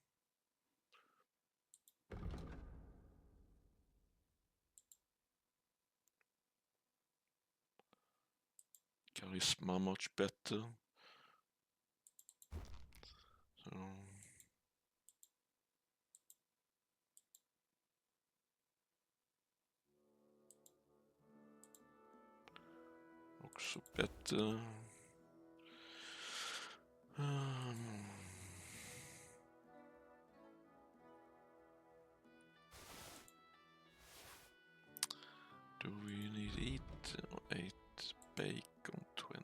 Charisma much better. So också better. Do we need eat or 8 bacon 20?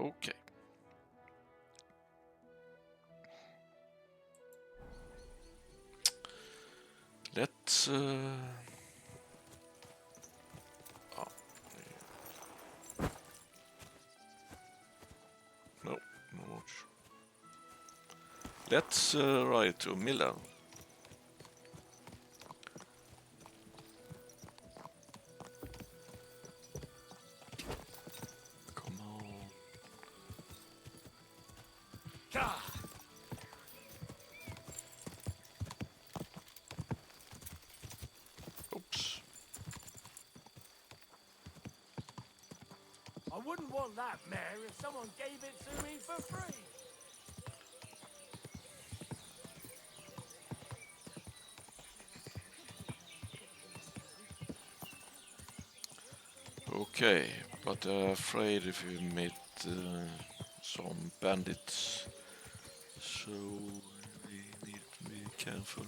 Okay. Let's oh, no, no watch. Let's ride to Millar. Come on. Oops. I wouldn't want that mare if someone gave it to me for free. Okay, but afraid if we meet some bandits, so we need to be careful.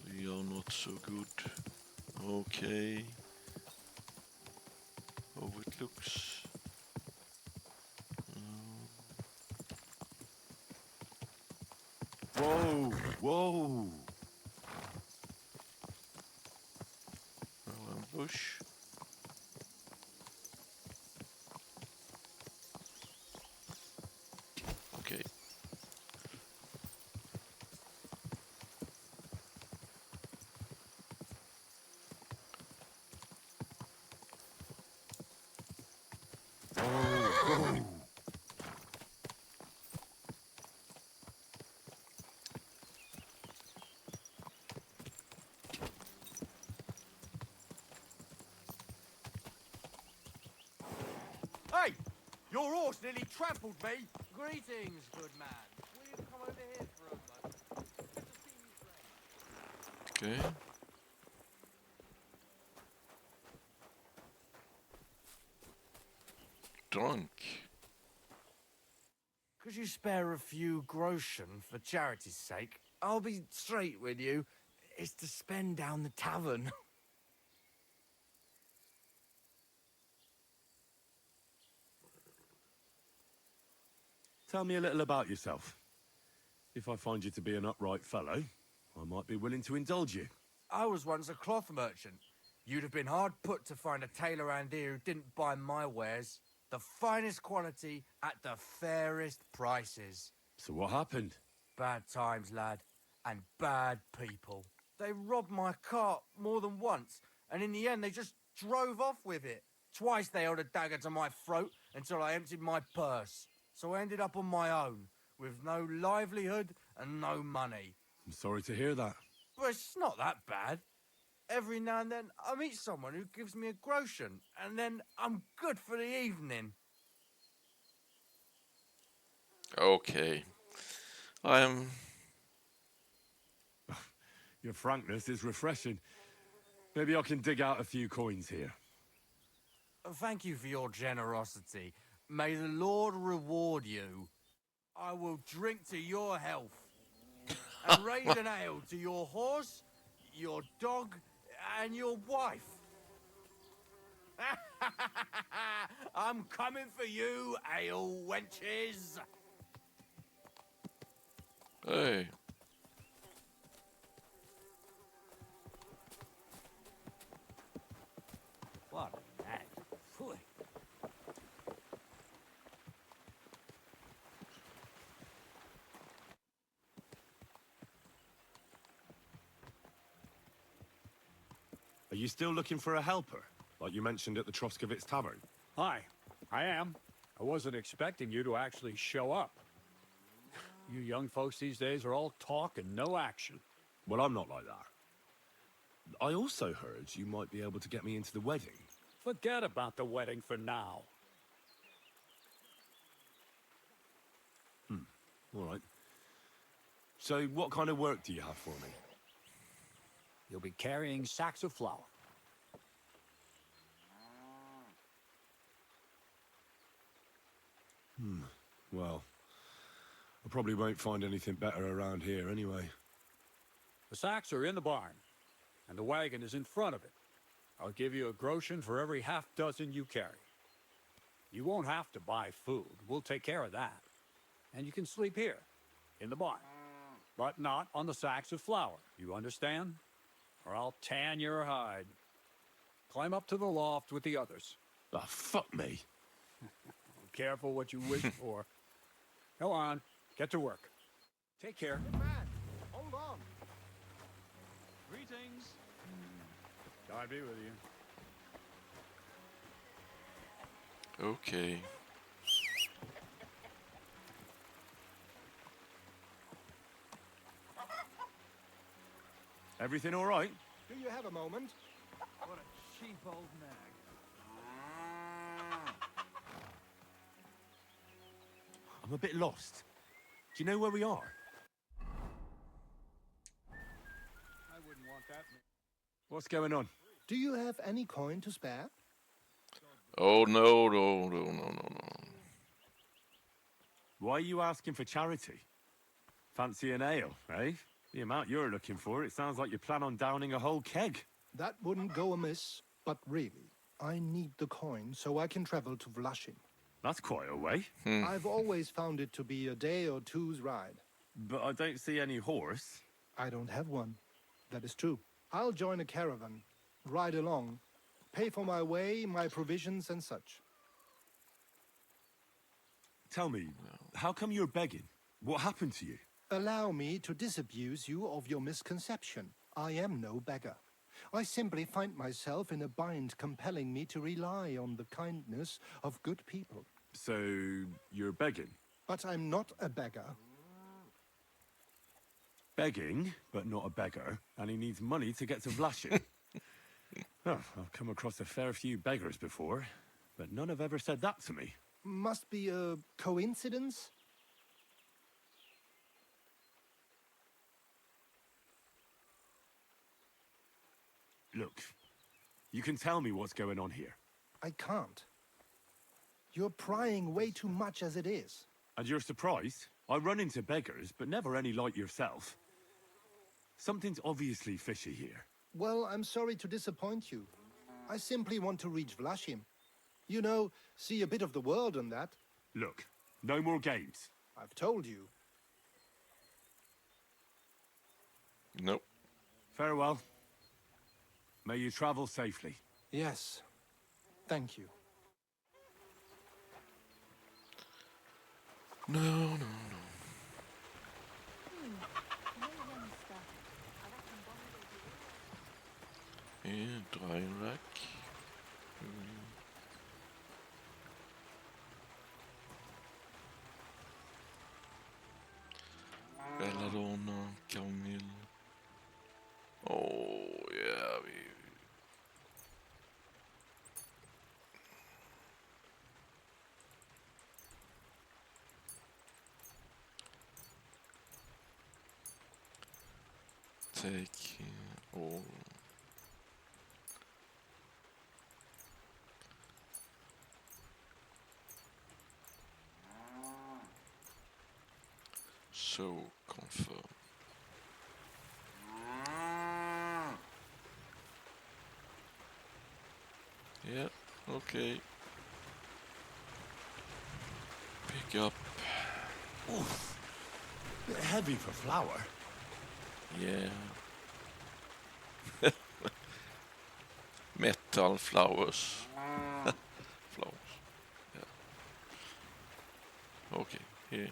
We are not so good. Okay. How it looks. Whoa, whoa. Ambush. Okay. Hey! Your horse nearly trampled me! Greetings, good man. Will you come over here for a moment? Good to see you, friend. Okay. Drunk. Could you spare a few groschen for charity's sake? I'll be straight with you. It's to spend down the tavern. Tell me a little about yourself. If I find you to be an upright fellow, I might be willing to indulge you. I was once a cloth merchant. You'd have been hard put to find a tailor around here who didn't buy my wares. The finest quality at the fairest prices. So what happened? Bad times, lad. And bad people. They robbed my cart more than once, and in the end they just drove off with it. Twice they held a dagger to my throat until I emptied my purse. So I ended up on my own, with no livelihood and no money. I'm sorry to hear that. But it's not that bad. Every now and then I meet someone who gives me a groschen, and then I'm good for the evening. Okay. I'm... Your frankness is refreshing. Maybe I can dig out a few coins here. Thank you for your generosity. May the Lord reward you. I will drink to your health. And raise an ale to your horse, your dog, and your wife. I'm coming for you, ale wenches. Hey. What that? Phew. Are you still looking for a helper, like you mentioned at the Troskovitz Tavern? Hi, I am. I wasn't expecting you to actually show up. You young folks these days are all talk and no action. Well, I'm not like that. I also heard you might be able to get me into the wedding. Forget about the wedding for now. All right. So what kind of work do you have for me? You'll be carrying sacks of flour. Well, I probably won't find anything better around here anyway. The sacks are in the barn, and the wagon is in front of it. I'll give you a groschen for every half dozen you carry. You won't have to buy food. We'll take care of that. And you can sleep here, in the barn. But not on the sacks of flour. You understand? Or I'll tan your hide. Climb up to the loft with the others. Oh, fuck me. Careful what you wish for. Go on. Get to work. Take care. Man, hold on. Greetings. God be with you. Okay. Everything all right? Do you have a moment? What a cheap old nag. I'm a bit lost. Do you know where we are? I wouldn't want that. What's going on? Do you have any coin to spare? Oh, no. Why are you asking for charity? Fancy an ale, eh? The amount you're looking for, it sounds like you plan on downing a whole keg. That wouldn't go amiss, but really, I need the coin so I can travel to Vlashim. That's quite a way. I've always found it to be a day or two's ride. But I don't see any horse. I don't have one. That is true. I'll join a caravan, ride along, pay for my way, my provisions and such. Tell me, how come you're begging? What happened to you? Allow me to disabuse you of your misconception. I am no beggar. I simply find myself in a bind compelling me to rely on the kindness of good people. So, you're begging? But I'm not a beggar. Begging, but not a beggar, and he needs money to get to Vlashim. Oh, I've come across a fair few beggars before, but none have ever said that to me. Must be a coincidence? Look, you can tell me what's going on here. I can't. You're prying way too much as it is. And you're surprised? I run into beggars, but never any like yourself. Something's obviously fishy here. Well, I'm sorry to disappoint you. I simply want to reach Vlashim. You know, see a bit of the world and that. Look, no more games. I've told you. Nope. Farewell. May you travel safely. Yes. Thank you. No. Dreinrack. Belladonna, Camille. Oh, yeah, take all. So confirm. Yeah, okay. Pick up. Oof. Bit heavy for flour. Yeah. Metal flowers. Flowers. Yeah. Okay, here.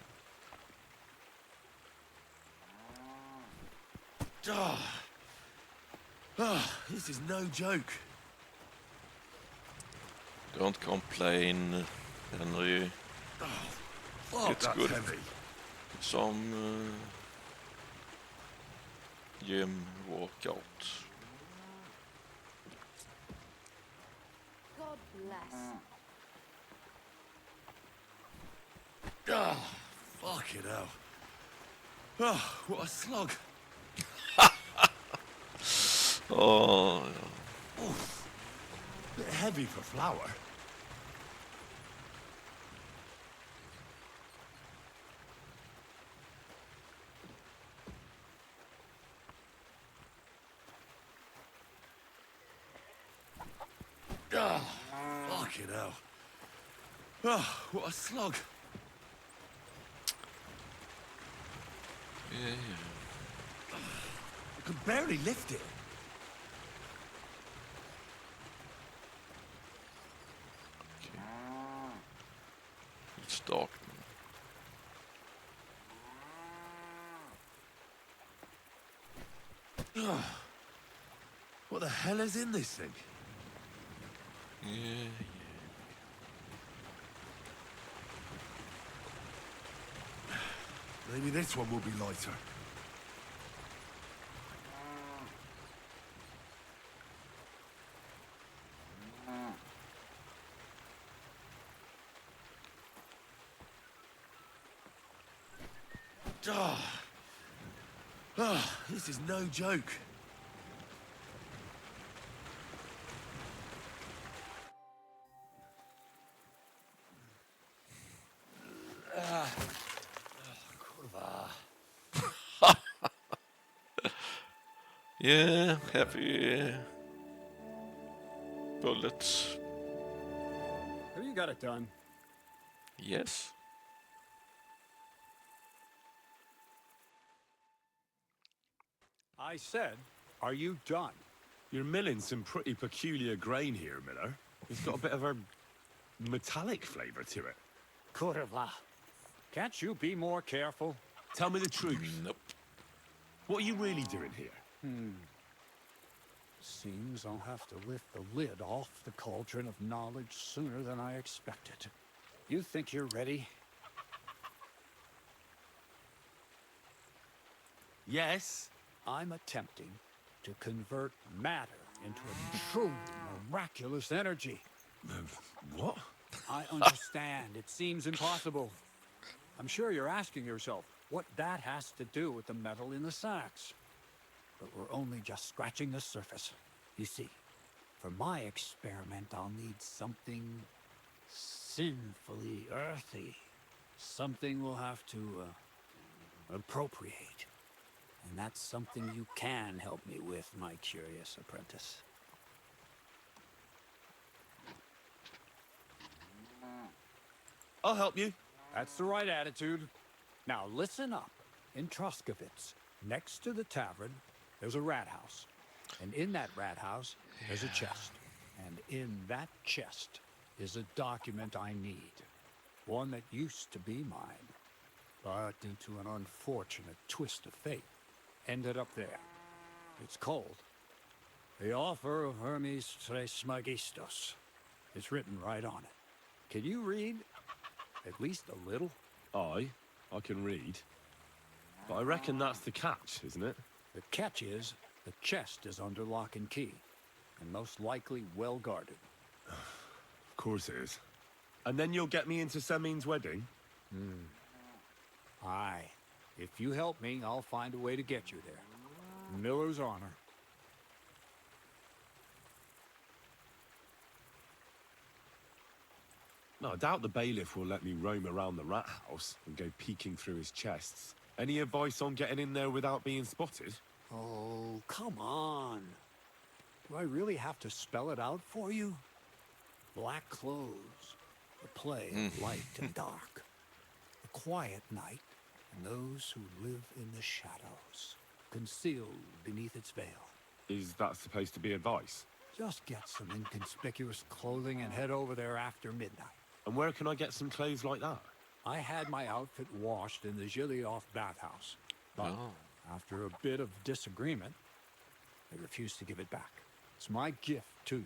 This is no joke. Don't complain, Henry. Fuck, It's that's good. heavy. Some gym workout. God bless. Fucking hell. Oh, what a slug. Oh, Oof. Bit heavy for flour. Fucking hell. Oh, what a slog. Yeah. I could barely lift it. Okay. It's dark now. What the hell is in this thing? Yeah. Maybe this one will be lighter. This is no joke. Yeah, heavy bullets. Have you got it done? Yes. I said, are you done? You're milling some pretty peculiar grain here, Miller. It's got a bit of a metallic flavour to it. Kurva. Can't you be more careful? Tell me the truth. Nope. What are you really doing here? Seems I'll have to lift the lid off the cauldron of knowledge sooner than I expected. You think you're ready? Yes. I'm attempting to convert matter into a truly miraculous energy. What? I understand. It seems impossible. I'm sure you're asking yourself what that has to do with the metal in the sacks. But we're only just scratching the surface. You see, for my experiment, I'll need something sinfully earthy. Something we'll have to appropriate. And that's something you can help me with, my curious apprentice. I'll help you. That's the right attitude. Now listen up. In Truskovitz, next to the tavern, there's a rat house. And in that rat house, there's a chest. And in that chest is a document I need. One that used to be mine. But due to an unfortunate twist of fate, ended up there. It's called The Offer of Hermes Trismegistos. It's written right on it. Can you read? At least a little? I can read. But I reckon that's the catch, isn't it? The catch is, the chest is under lock and key, and most likely well guarded. Of course it is. And then you'll get me into Semine's wedding? Aye. If you help me, I'll find a way to get you there. Millar's honor. No, I doubt the bailiff will let me roam around the rat house and go peeking through his chests. Any advice on getting in there without being spotted? Oh, come on. Do I really have to spell it out for you? Black clothes, the play of light and dark, a quiet night, and those who live in the shadows, concealed beneath its veil. Is that supposed to be advice? Just get some inconspicuous clothing and head over there after midnight. And where can I get some clothes like that? I had my outfit washed in the Gilioff bathhouse, but after a bit of disagreement, they refused to give it back. It's my gift to you.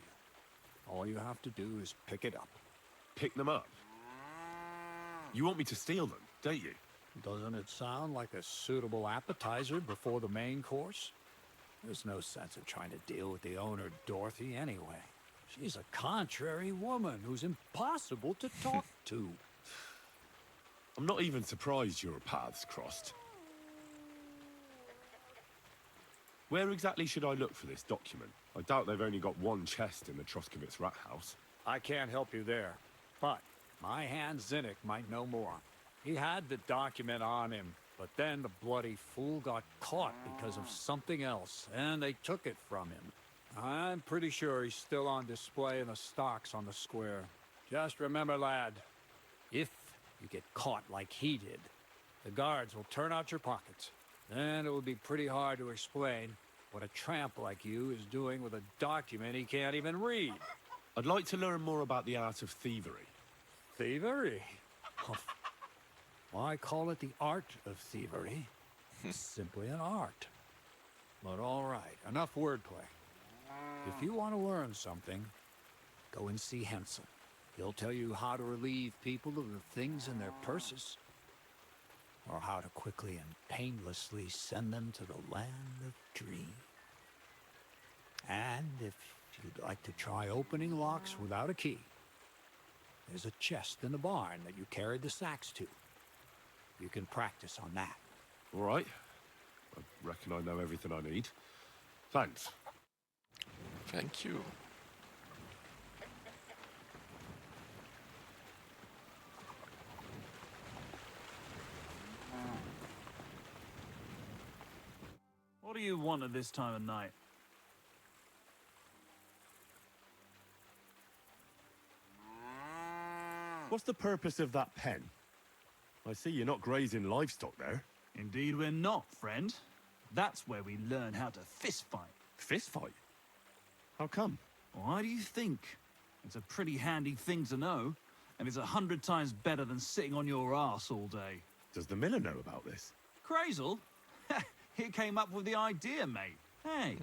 All you have to do is pick it up. Pick them up? You want me to steal them, don't you? Doesn't it sound like a suitable appetizer before the main course? There's no sense of trying to deal with the owner, Dorothy, anyway. She's a contrary woman who's impossible to talk to. I'm not even surprised your paths crossed. Where exactly should I look for this document? I doubt they've only got one chest in the Troskovitz rat house. I can't help you there, but my hand Zinnik might know more. He had the document on him, but then the bloody fool got caught because of something else, and they took it from him. I'm pretty sure he's still on display in the stocks on the square. Just remember, lad, If you get caught like he did, the guards will turn out your pockets. Then it will be pretty hard to explain what a tramp like you is doing with a document he can't even read. I'd like to learn more about the art of thievery. Thievery? Why call it the art of thievery? It's simply an art. But all right, enough wordplay. If you want to learn something, go and see Hensel. He'll tell you how to relieve people of the things in their purses, or how to quickly and painlessly send them to the land of dreams. And if you'd like to try opening locks without a key, there's a chest in the barn that you carried the sacks to. You can practice on that. All right. I reckon I know everything I need. Thanks. Thank you. What do you want at this time of night? What's the purpose of that pen? I see you're not grazing livestock there. Indeed we're not, friend. That's where we learn how to fist fight. Fist fight? How come? Why do you think? It's a pretty handy thing to know, and it's 100 times better than sitting on your arse all day. Does the miller know about this? Crazel? He came up with the idea, mate. Hey,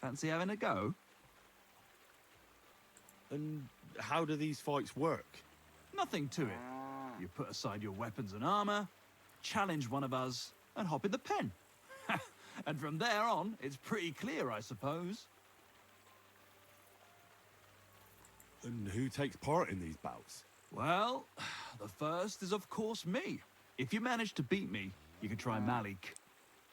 fancy having a go? And how do these fights work? Nothing to it. You put aside your weapons and armor, challenge one of us, and hop in the pen. And from there on, it's pretty clear, I suppose. And who takes part in these bouts? Well, the first is of course me. If you manage to beat me, you can try Malik.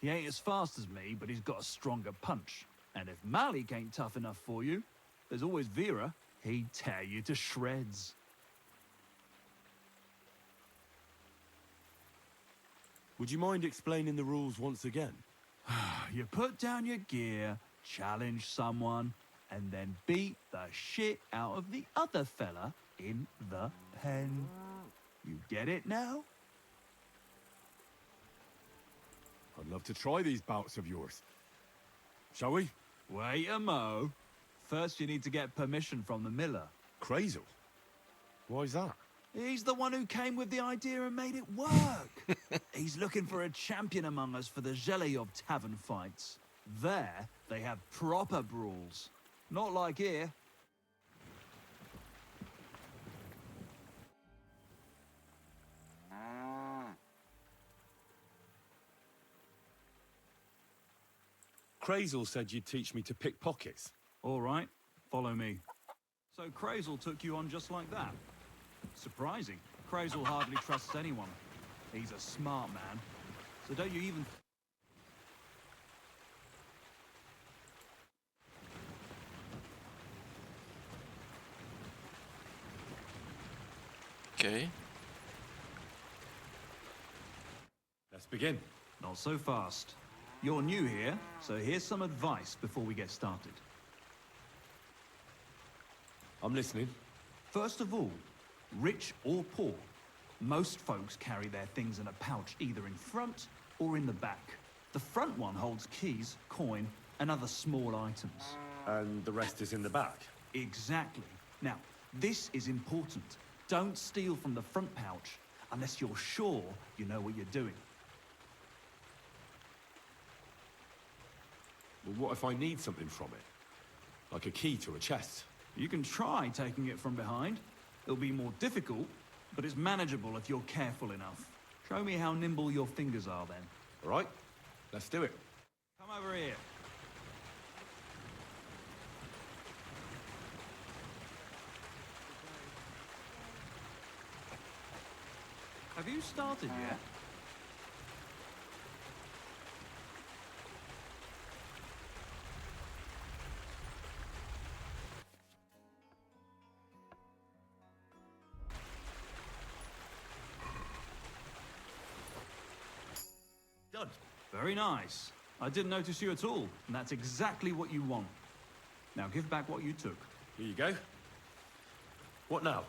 He ain't as fast as me, but he's got a stronger punch. And if Malik ain't tough enough for you, there's always Vera. He'd tear you to shreds. Would you mind explaining the rules once again? You put down your gear, challenge someone, and then beat the shit out of the other fella in the pen. You get it now? I'd love to try these bouts of yours. Shall we? Wait a mo. First you need to get permission from the miller. Crazel? Why's that? He's the one who came with the idea and made it work. He's looking for a champion among us for the Zhelyob tavern fights. There, they have proper brawls. Not like here. Crazel said you'd teach me to pick pockets. All right, follow me. So Crazel took you on just like that? Surprising. Crazel hardly trusts anyone. He's a smart man. So don't you even... Okay. Let's begin. Not so fast. You're new here, so here's some advice before we get started. I'm listening. First of all, rich or poor, most folks carry their things in a pouch either in front or in the back. The front one holds keys, coin, and other small items. And the rest is in the back? Exactly. Now, this is important. Don't steal from the front pouch unless you're sure you know what you're doing. Well, what if I need something from it? Like a key to a chest? You can try taking it from behind. It'll be more difficult, but it's manageable if you're careful enough. Show me how nimble your fingers are then. All right, let's do it. Come over here. Have you started yet? Done. Very nice. I didn't notice you at all, and that's exactly what you want. Now give back what you took. Here you go. What now?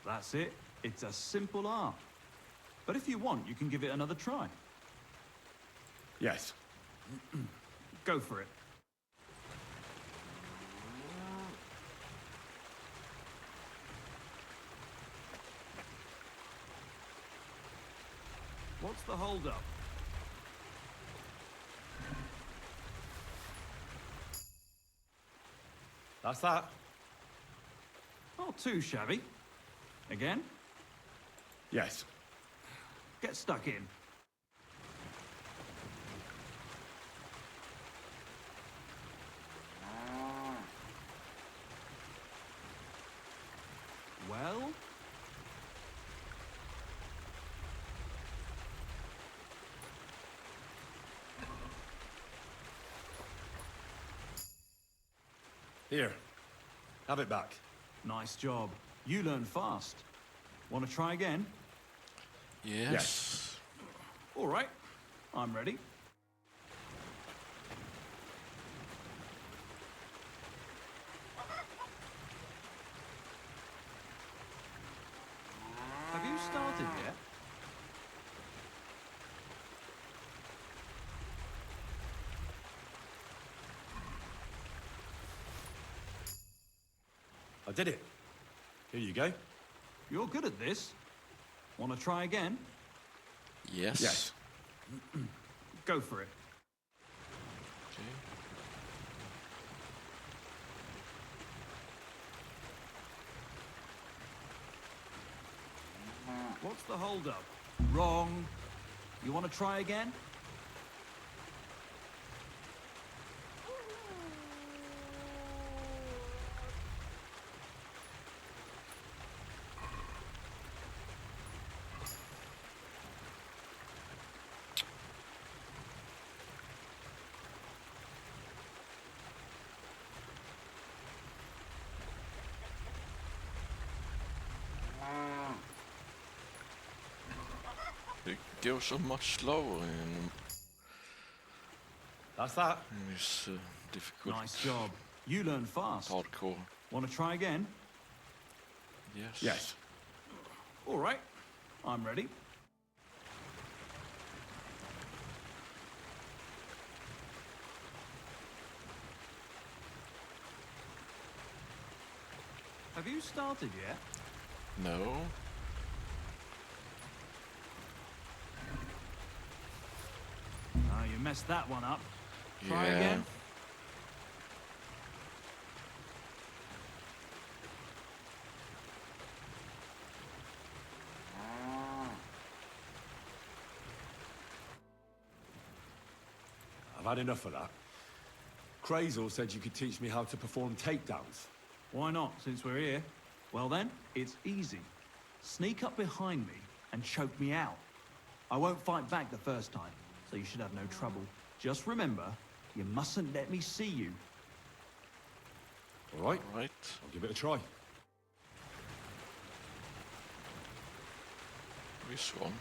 That's it. It's a simple art. But if you want, you can give it another try. Yes. Go for it. What's the hold-up? That's that. Not too shabby. Again? Yes. Get stuck in. Well? Here. Have it back. Nice job. You learn fast. Want to try again? Yes. All right. I'm ready. Have you started yet? I did it. Here you go. You're good at this. Want to try again? Yes. Yes. Go for it. Okay. What's the hold-up? Wrong. You want to try again? It goes so much slower in That's that. this difficult. Nice job. You learn fast. Hardcore. Want to try again? Yes. Yes. All right. I'm ready. Have you started yet? No. Ah, you messed that one up. Try Yeah. again. I've had enough of that. Crazel said you could teach me how to perform takedowns. Why not, since we're here? Well then, it's easy. Sneak up behind me and choke me out. I won't fight back the first time, so you should have no trouble. Just remember, you mustn't let me see you. All right. Right. I'll give it a try. This one.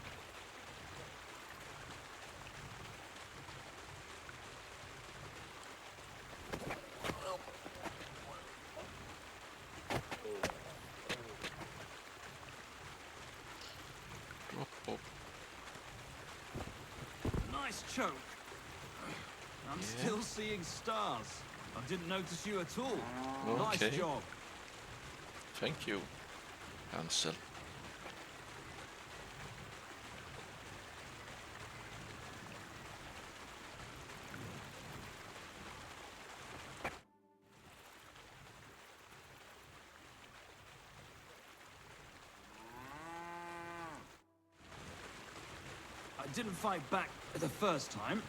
Drop up. Nice choke. I'm still seeing stars. I didn't notice you at all. Okay. Nice job. Thank you. Cancel. I didn't fight back the first time.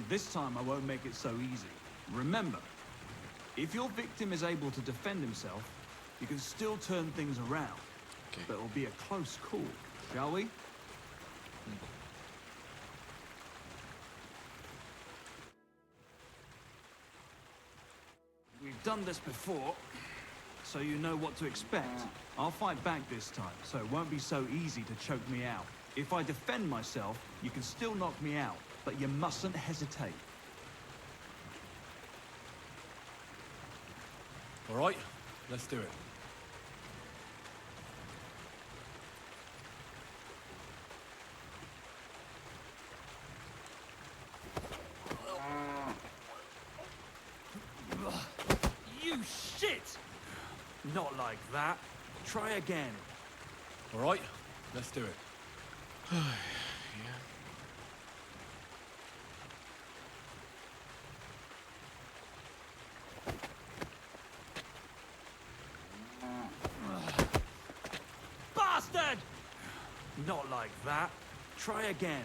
This time I won't make it so easy. Remember, if your victim is able to defend himself, you can still turn things around. Okay. But it'll be a close call, shall we? We've done this before, so you know what to expect. I'll fight back this time, so it won't be so easy to choke me out. If I defend myself, you can still knock me out, but you mustn't hesitate. All right. Let's do it. You shit! Not like that. Try again. All right, let's do it. Yeah. Bastard! Not like that. Try again.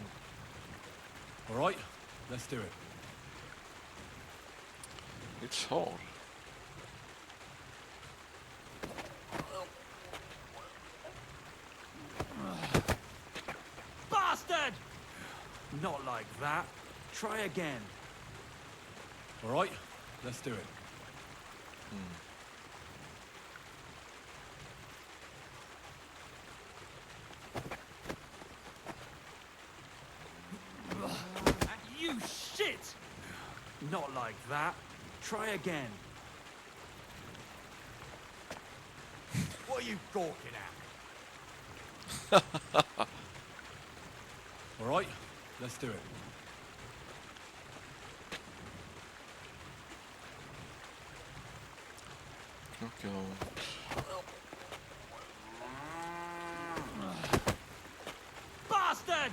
All right, let's do it. It's hard. Bastard! Not like that. Try again. All right, let's do it. You shit! Not like that. Try again. What are you gawking at? All right, let's do it. Okay. Bastard!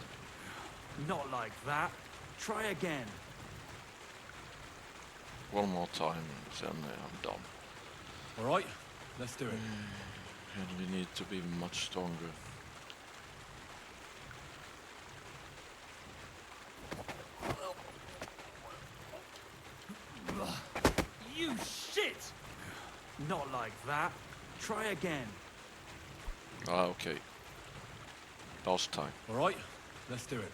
Not like that. Try again. One more time, then I'm done. All right, let's do it. And we need to be much stronger. You shit! Not like that. Try again. Ah, okay. Last time. All right, let's do it.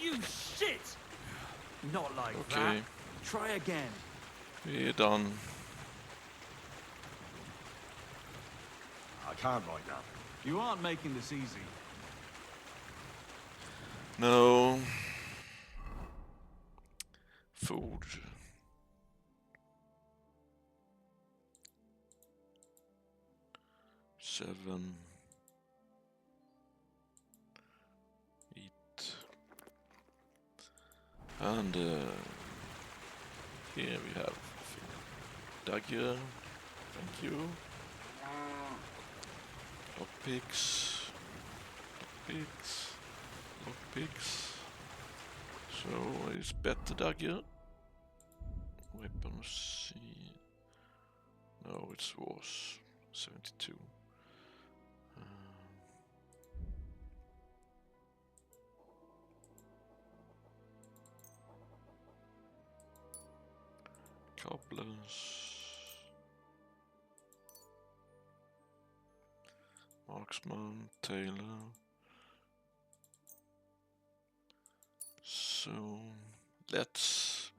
You shit! Not like Okay. that. Try again. We're done. I can't right now. You aren't making this easy. No. Food. Seven. Eat. And here we have dagger. Thank you. Lockpicks. Lockpicks. Lockpicks. So it's better dagger. Weapons. No, it's worse. 72. Cobblers. Marksman, Taylor. So let's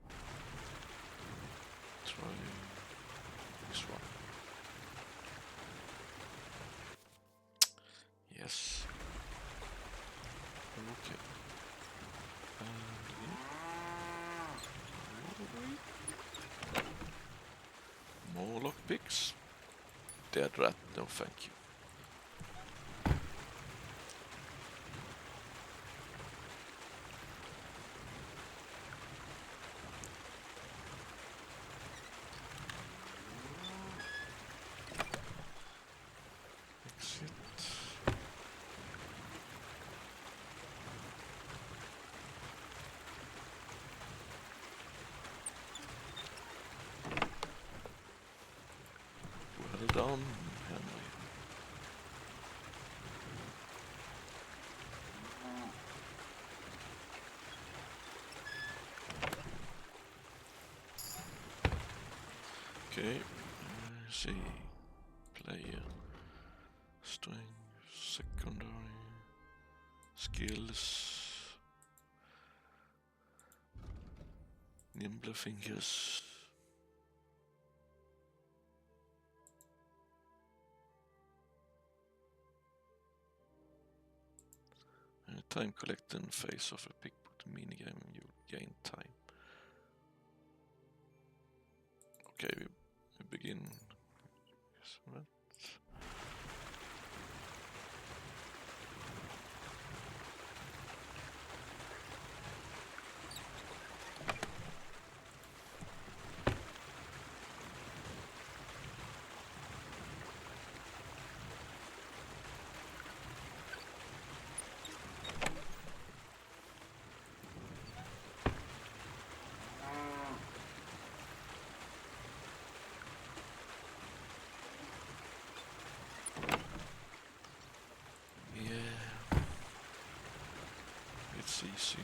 try this one. Yes. Okay. More lockpicks. Dead rat, no thank you. Exit. Well done, Henry. Okay, see, player, strength, secondary, skills, nimble fingers. Time collect in face of a pickpocket minigame, you gain time. Okay, we begin. Yes, right. Easy.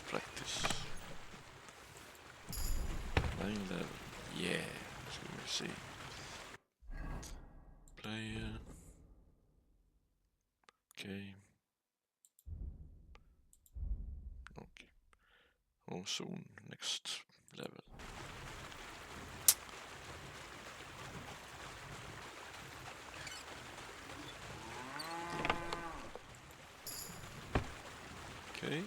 Practice. Playing level. Yeah. So we see. Player. Okay. Oh, soon next level. Okay.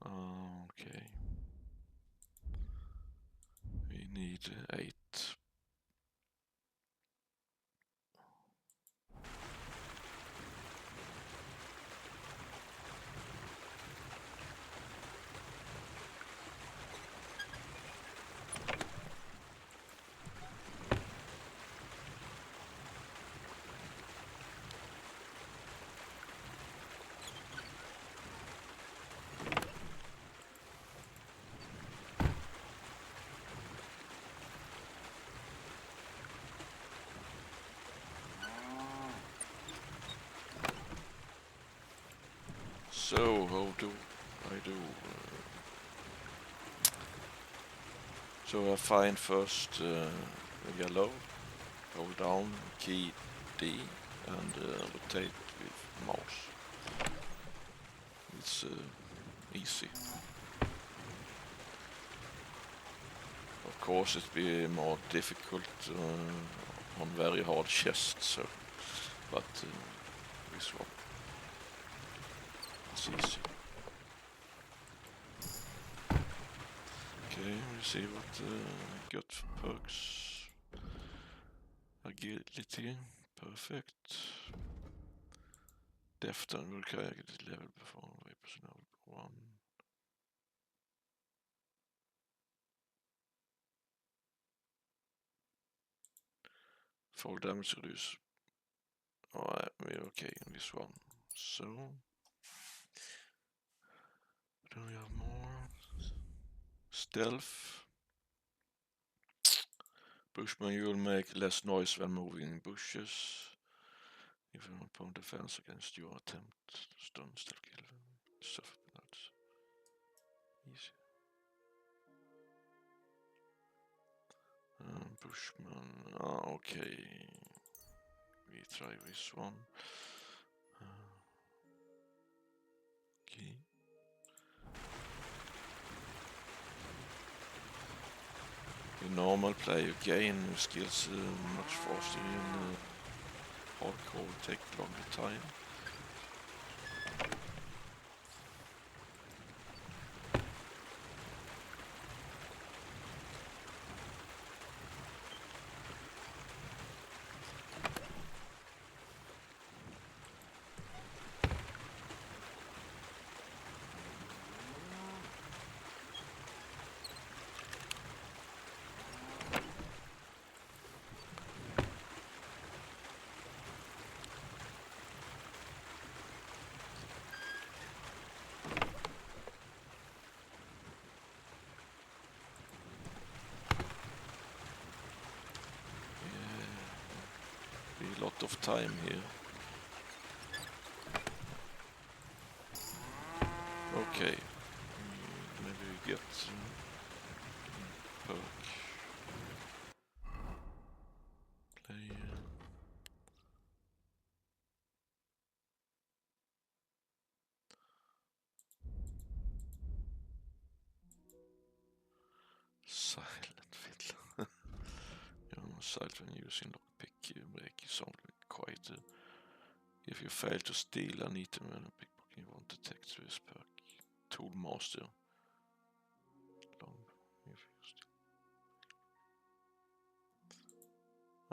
Okay. We need 8. So, how do I do? So I find first yellow, hold down, key D, and rotate with mouse. It's easy. Of course, it be more difficult on very hard chests, so, but this one. It's easy. Okay, we see what got for perks. Agility, perfect. Deft and will carry this level before weapons level 1. Fall damage reduce. Alright, we're okay in this one. So, do we have more? Stealth. Bushman, you will make less noise when moving in bushes. If an opponent defends against your attempt to stun, stealth kill, suffer penalties. Easy. Bushman, okay. We try this one. Okay. In normal play, you gain skills much faster. In hardcore, will take longer time. A lot of time here. Okay, maybe we get perk. Player. Silent fiddler. You're on silent when using lockpick, you break sound quieter. If you fail to steal an item when a pickpocket, you won't detect this perk. Tool master. Long. If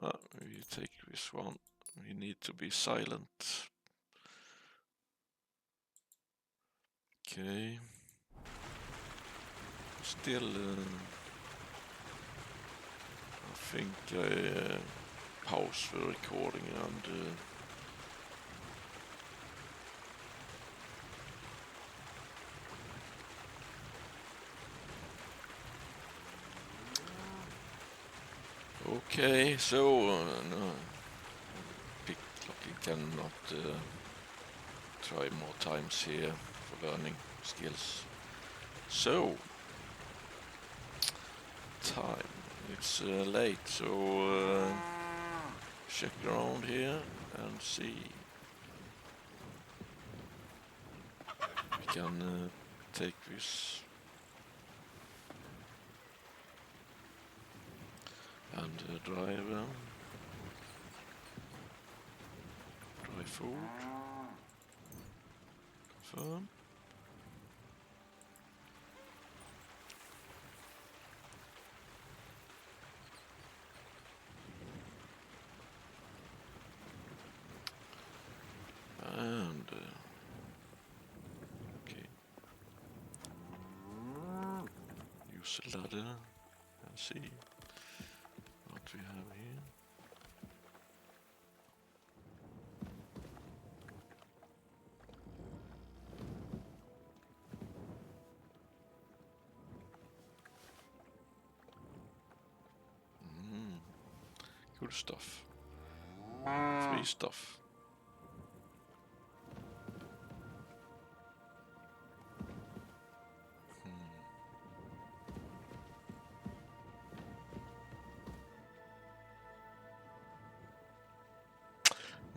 We take this one. We need to be silent. Okay. Still, I think I pause the recording and okay, so no, picklock cannot try more times here for learning skills. So time, it's late, so check around here and see. We can take this and drive them. Dry food. Confirm. And okay, use a ladder and see what we have here. Good stuff. Free stuff.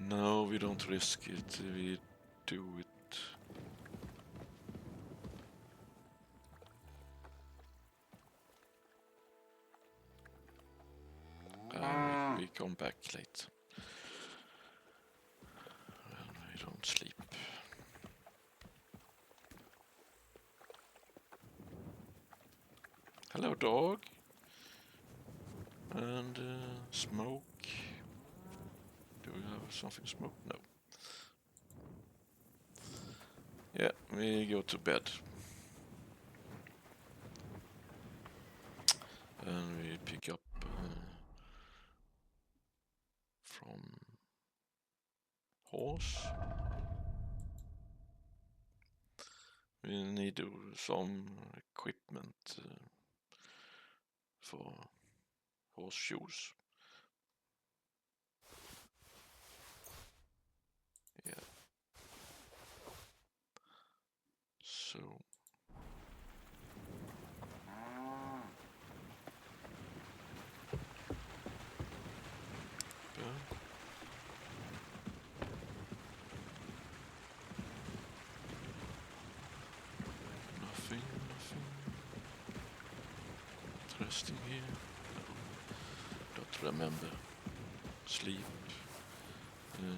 No, we don't risk it. We do it. We come back late. When we don't sleep. Hello, dog. And smoke. Do we have something to smoke? No. Yeah, we go to bed. And we pick up from horse. We need some equipment for horseshoes. Yeah. So. Nothing. Interesting here. No, don't remember. Sleep.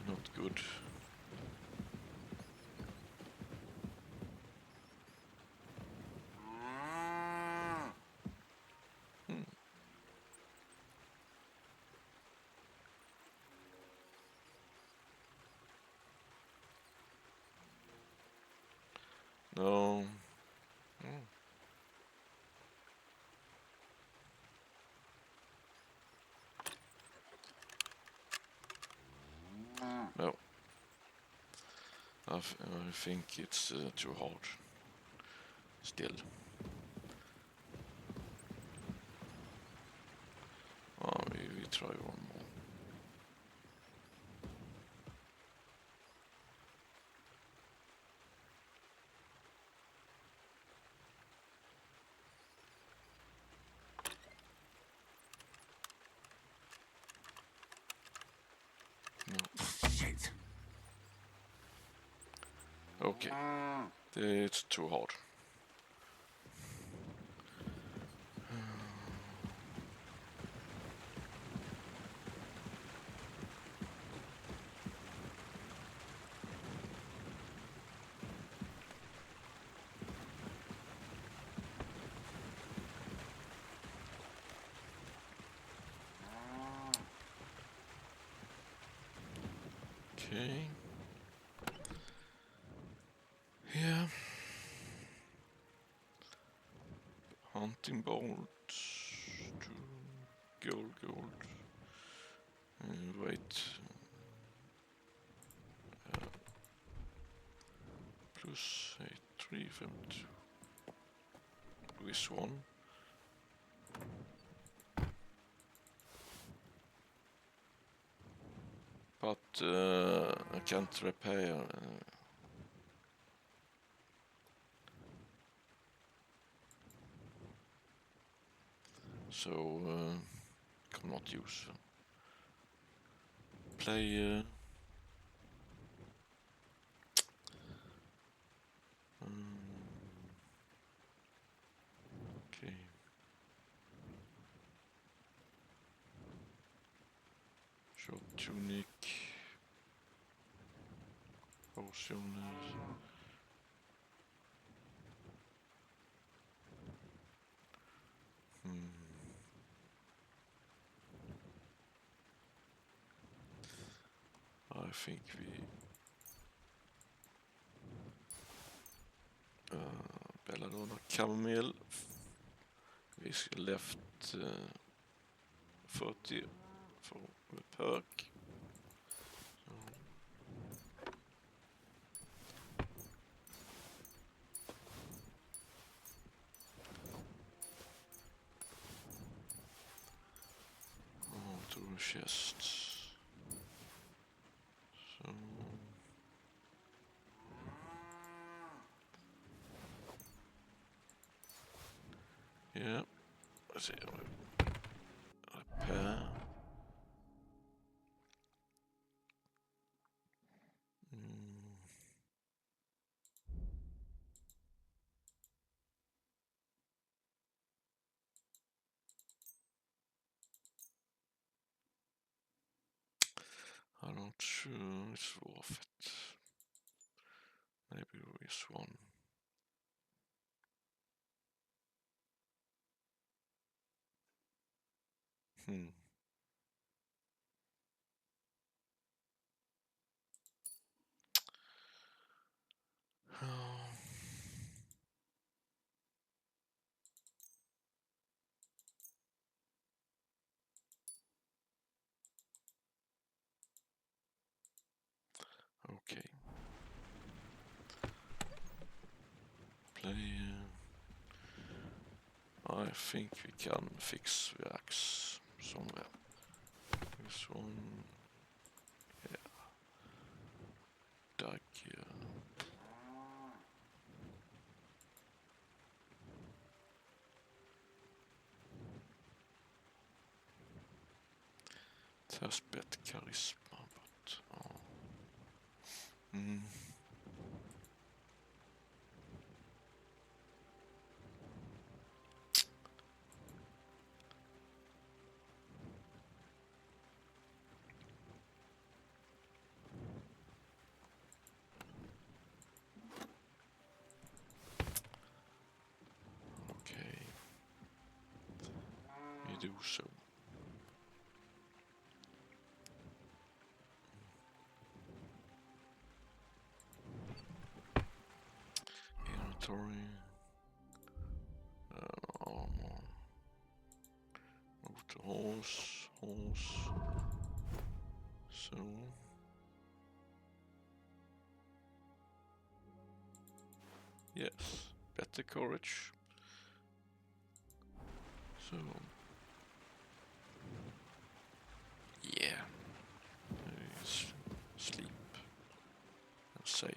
Not good. No. No. I think it's too hard. Still. We try one more. No. Shit. Okay. It's too hard. Okay. Yeah. Hunting bolt. 2 gold. Wait. Plus 8, 3, 5, 2. This one. But I can't repair. So cannot use. Play. Okay. Short tunic. Potions. I think we Belladonna Camel. We left 40 for the perk. To the chest. So yeah, let's see. Repair. I'm not sure it's worth it. Maybe this one. Okay. Play. I think we can fix the axe somewhere. This one. Yeah. Dug here. Test bet charisma, but okay. We do so. Inventory. Armor. Move to horse. So. Yes, better courage. So. Yeah. Sleep. And save.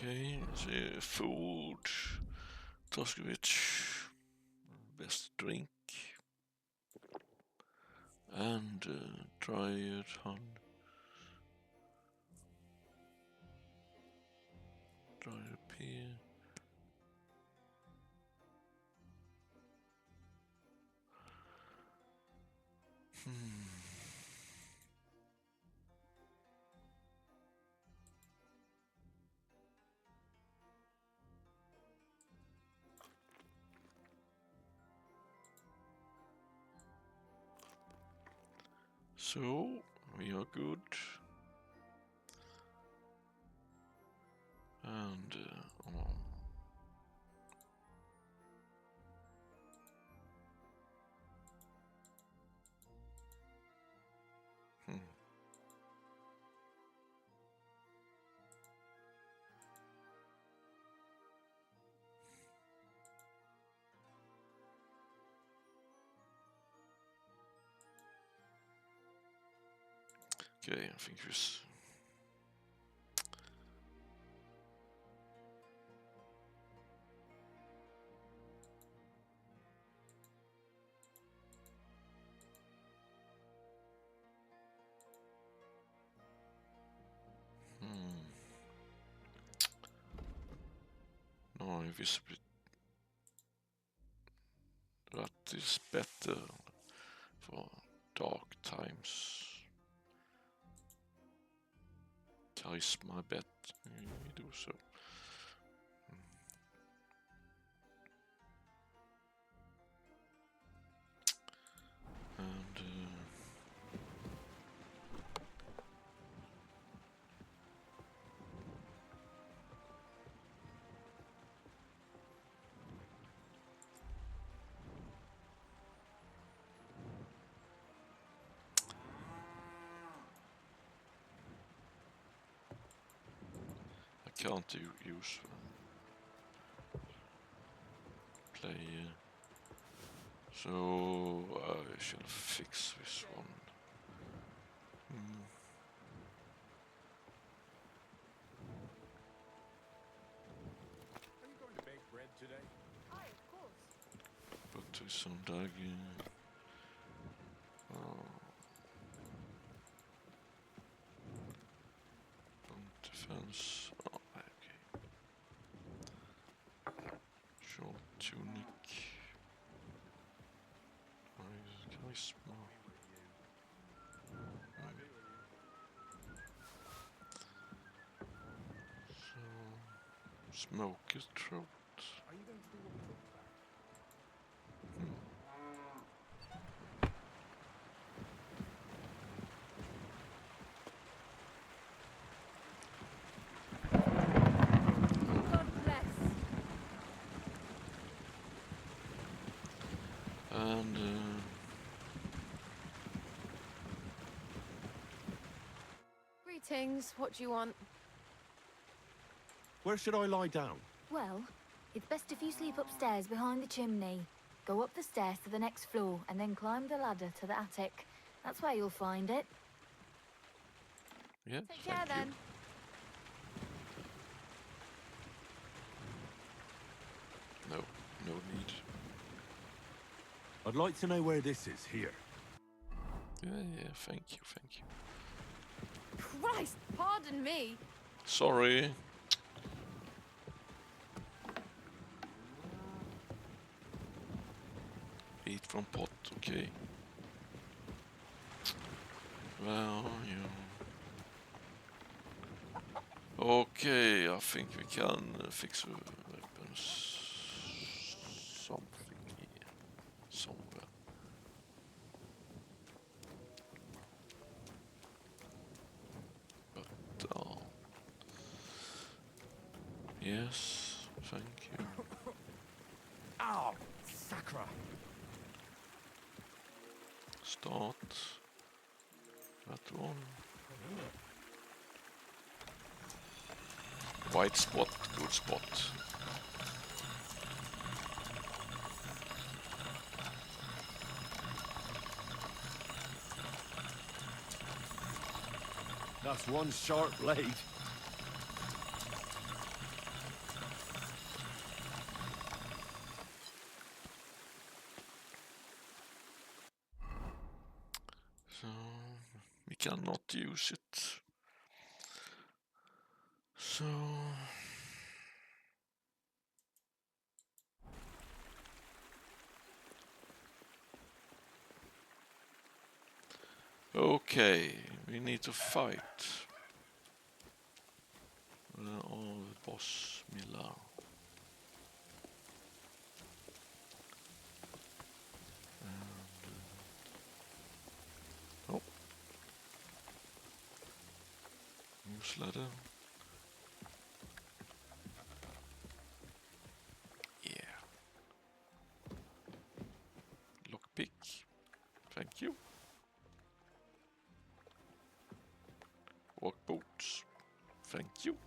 Okay, så food, Toskevich, best drink, and dried hand, dried pear, So, we are good. And, okay, I think this. No, invisible. That is better for dark times. Charisma bet. We do so. And I can't use play, so I shall fix this one. Are you going to bake bread today? Aye, of course. But some dag. Defense. Oh, okay. Short tunic. Charisma. So, smoker's throat. Are you going to do what we talked about? God bless. And Greetings. What do you want? Where should I lie down? Well, it's best if you sleep upstairs behind the chimney. Go up the stairs to the next floor and then climb the ladder to the attic. That's where you'll find it. yeah, Take care thank you. then. No need. I'd like to know where this is here. Yeah, thank you. Christ, pardon me. Sorry. Eat from pot, okay. Well, okay, I think we can fix weapons. Something here. Somewhere. But, yes, thank you. Ow! Sacra! Start. That one. White spot, good spot. That's one sharp blade. So we cannot use it. So Okay, we need to fight. Where are the boss, Millar? Oh. Newsletter. Yeah. Lockpick. Thank you. Work boots. Thank you.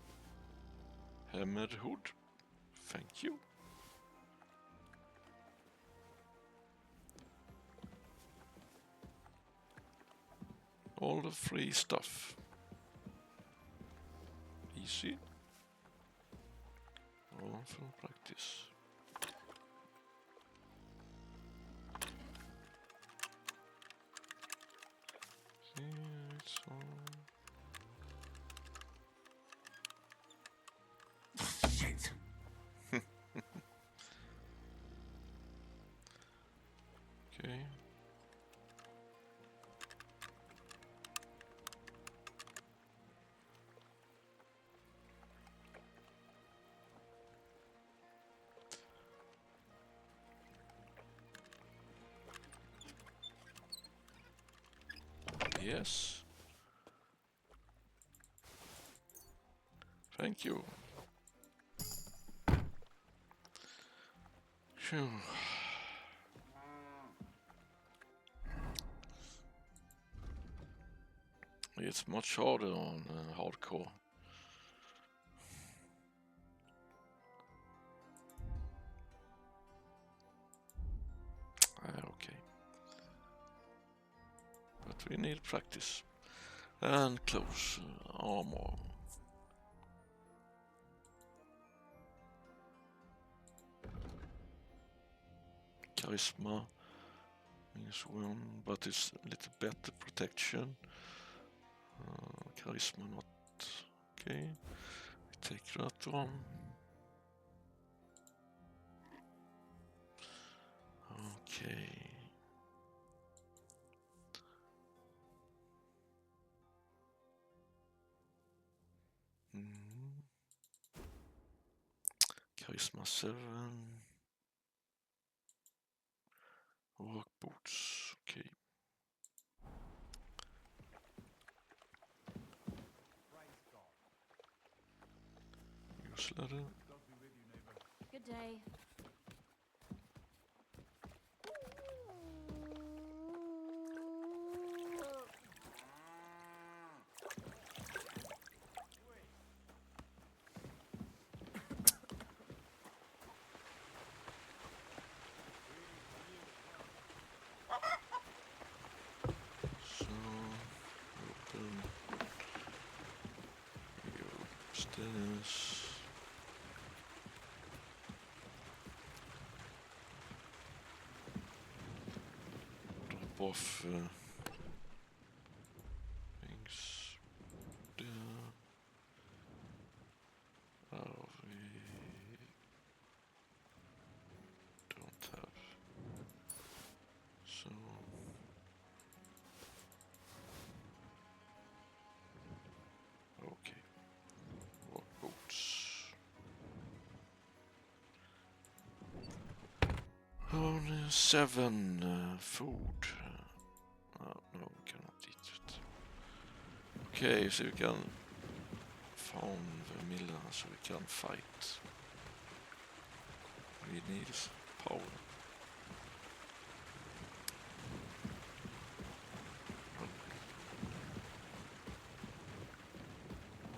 Hammered hood. Thank you. All the free stuff. Easy. All for practice. See, it's all. Shit. Okay. Yes. Thank you. Phew. It's much harder on hardcore. Okay. But we need practice. And close armor. Charisma means one, but it's a little better protection. Charisma not. Okay. We take that one. Okay. Charisma 7. Work boots. Okay. Newsletter. Good day. So, open. Go upstairs. Drop off things there. We don't have. So. Okay. Work boots. Only 7 food. No, we cannot eat it. Okay, so we can found the Millar so we can fight. We need power.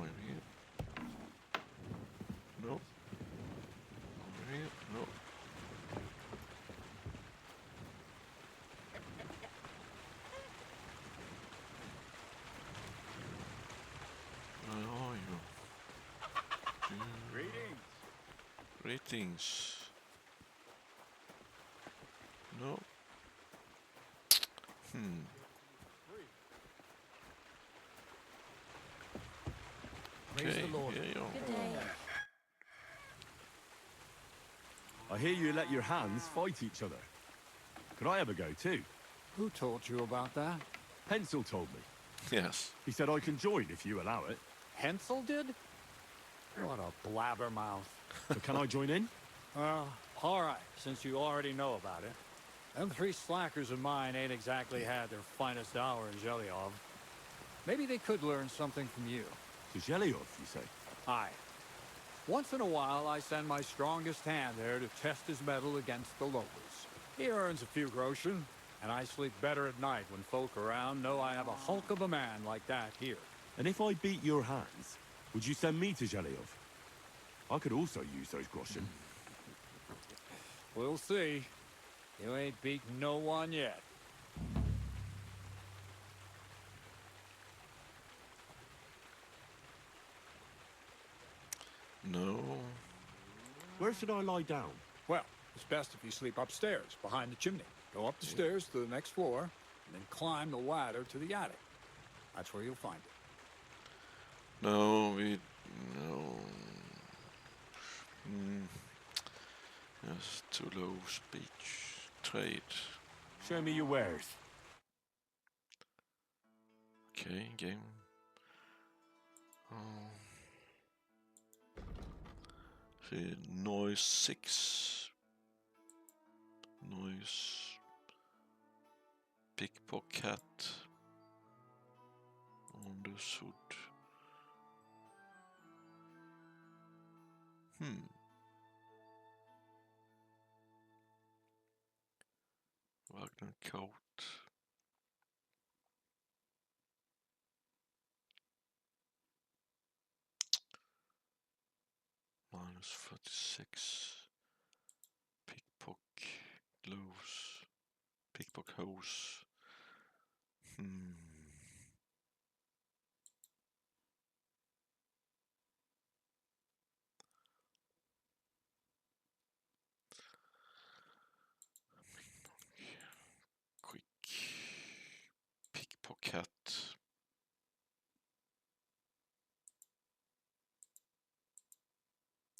Over here. No. Over here. No. Where are you? Greetings. Greetings. No. Praise Okay, the Lord. here you are. Good day. I hear you let your hands fight each other. Could I have a go too? Who taught you about that? Pencil told me. Yes. He said I can join if you allow it. Hensel did? What a blabbermouth. So can I join in? Well, all right, since you already know about it. Them three slackers of mine ain't exactly had their finest hour in Zhelyov. Maybe they could learn something from you. To Zhelyov, you say? Aye. Once in a while, I send my strongest hand there to test his mettle against the locals. He earns a few groschen, and I sleep better at night when folk around know I have a hulk of a man like that here. And if I beat your hands, would you send me to Zhelyov? I could also use those groschen. We'll see. You ain't beaten no one yet. No. Where should I lie down? Well, it's best if you sleep upstairs, behind the chimney. Go up the stairs to the next floor, and then climb the ladder to the attic. That's where you'll find it. No. Yes, too low speech. Trade. Show me your wares. Okay, game. See, noise 6. Noise. Pickpocket. Understood. Wagner coat. -46. Pickpock gloves. Pickpock hose. Quick. Pickpocket.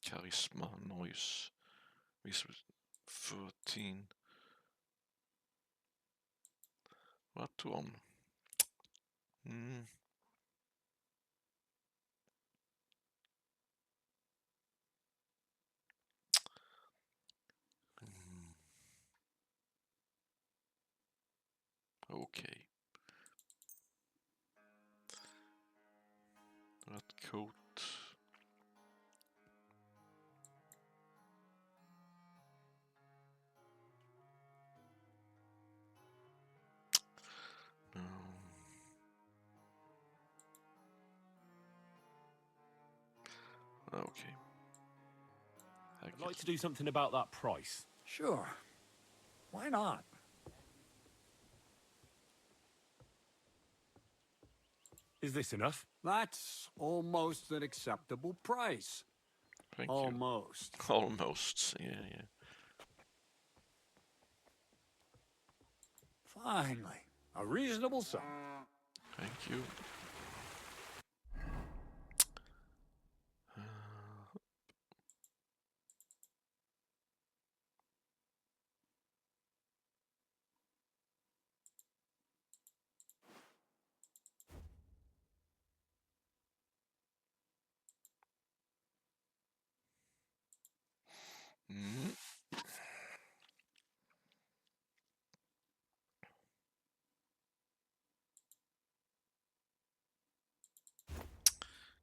Charisma, noise. This was 13. What one? Okay. That coat. No. Okay. I'd like to do something about that price. Sure. Why not? Is this enough? That's almost an acceptable price. Thank you. Almost. Almost, yeah. Finally, a reasonable sum. Thank you.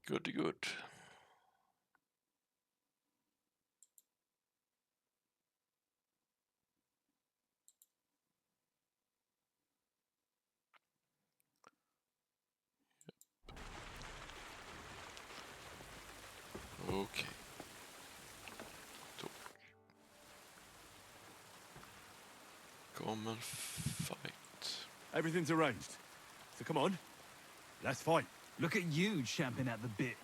Good. Okay. Come and fight. Everything's arranged. So come on, let's fight. Look at you champing at the bit.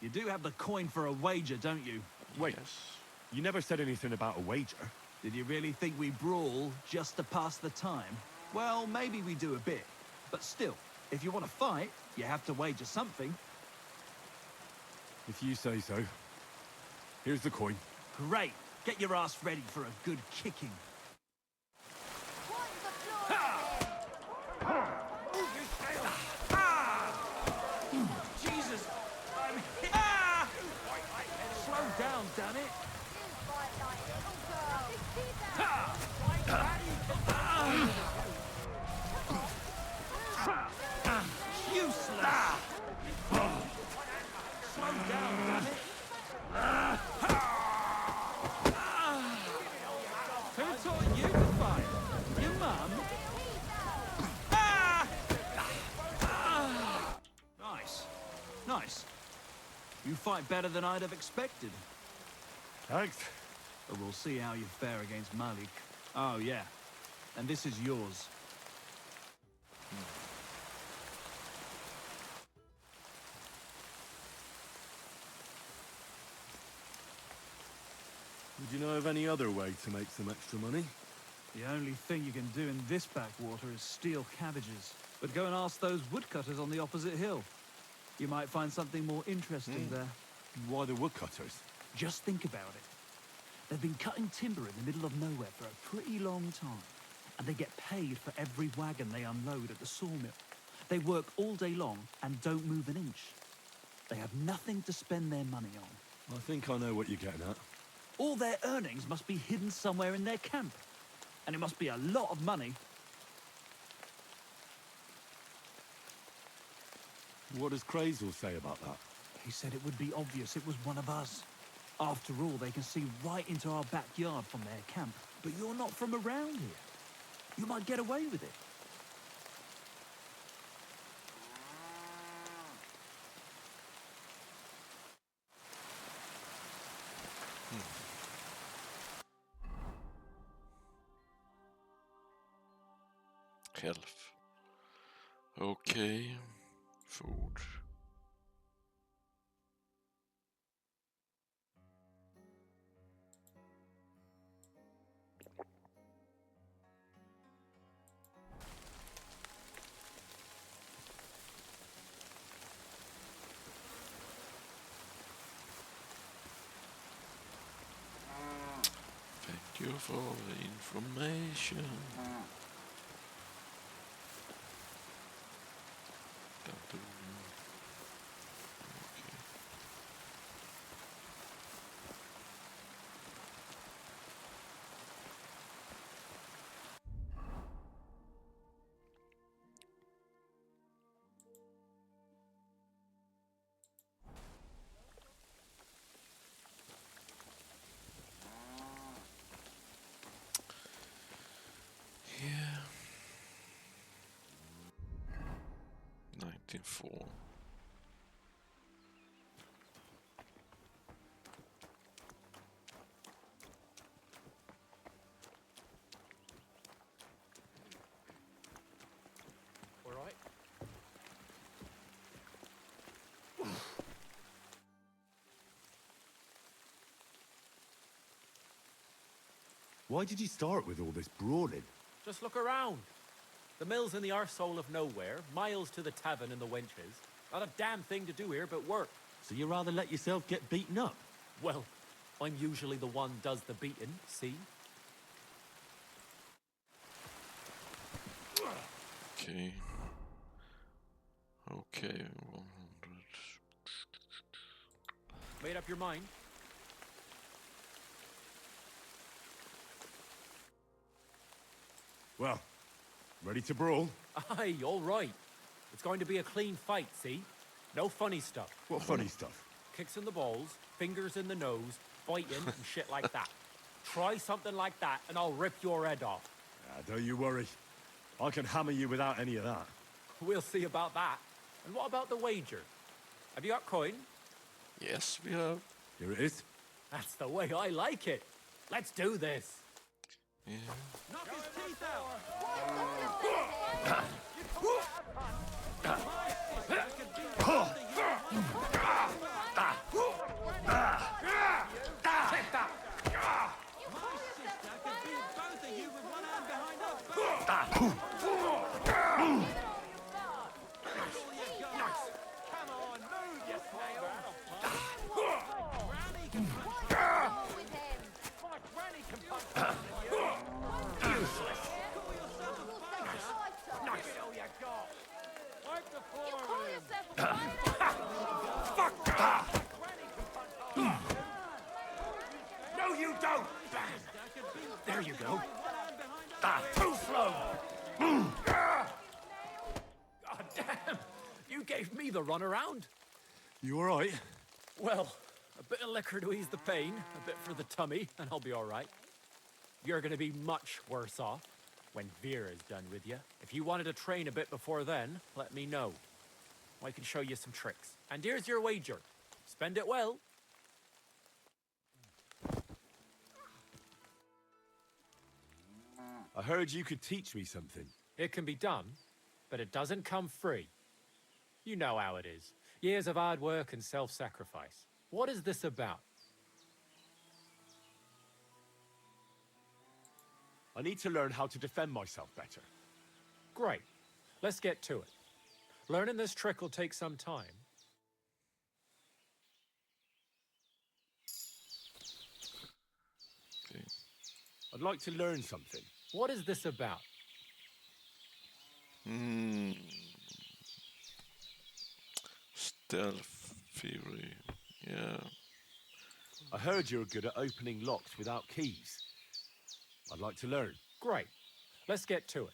You do have the coin for a wager, don't you? Wait, Yes. you never said anything about a wager. Did you really think we brawl just to pass the time? Well, maybe we do a bit. But still, if you want to fight, you have to wager something. If you say so. Here's the coin. Great. Get your ass ready for a good kicking. Wipe the floor. down, damn it! Useless! Slow down, damn it! Who taught you to fight? Your mum? Nice. Nice. You fight better than I'd have expected. Thanks. But we'll see how you fare against Malik. Oh, yeah. And this is yours. Would you know of any other way to make some extra money? The only thing you can do in this backwater is steal cabbages. But go and ask those woodcutters on the opposite hill. You might find something more interesting there. Why the woodcutters? Just think about it. They've been cutting timber in the middle of nowhere for a pretty long time. And they get paid for every wagon they unload at the sawmill. They work all day long and don't move an inch. They have nothing to spend their money on. I think I know what you're getting at. All their earnings must be hidden somewhere in their camp. And it must be a lot of money. What does Crazel say about that? He said it would be obvious it was one of us. After all, they can see right into our backyard from their camp. But you're not from around here. You might get away with it. Health. Okay. Food. Thank you for the information. Yeah. 1904. All right. Why did you start with all this brawling? Just look around. The mill's in the arsehole of nowhere, miles to the tavern and the wenches. Not a damn thing to do here but work. So you rather let yourself get beaten up? Well, I'm usually the one does the beating, see? Okay. Okay, 100. Made up your mind? Well, ready to brawl? Aye, all right. It's going to be a clean fight, see? No funny stuff. What funny stuff? Kicks in the balls, fingers in the nose, biting and shit like that. Try something like that and I'll rip your head off. Don't you worry. I can hammer you without any of that. We'll see about that. And what about the wager? Have you got coin? Yes, we have. Here it is. That's the way I like it. Let's do this. Yeah. Knock his teeth out! There you go. Too slow. God damn! You gave me the runaround. You all right? Well, a bit of liquor to ease the pain, a bit for the tummy, and I'll be all right. You're going to be much worse off when Vera's done with you. If you wanted to train a bit before then, let me know. I can show you some tricks. And here's your wager. Spend it well. I heard you could teach me something. It can be done, but it doesn't come free. You know how it is. Years of hard work and self-sacrifice. What is this about? I need to learn how to defend myself better. Great. Let's get to it. Learning this trick will take some time. Okay. I'd like to learn something. What is this about? Stealth theory. Yeah. I heard you're good at opening locks without keys. I'd like to learn. Great. Let's get to it.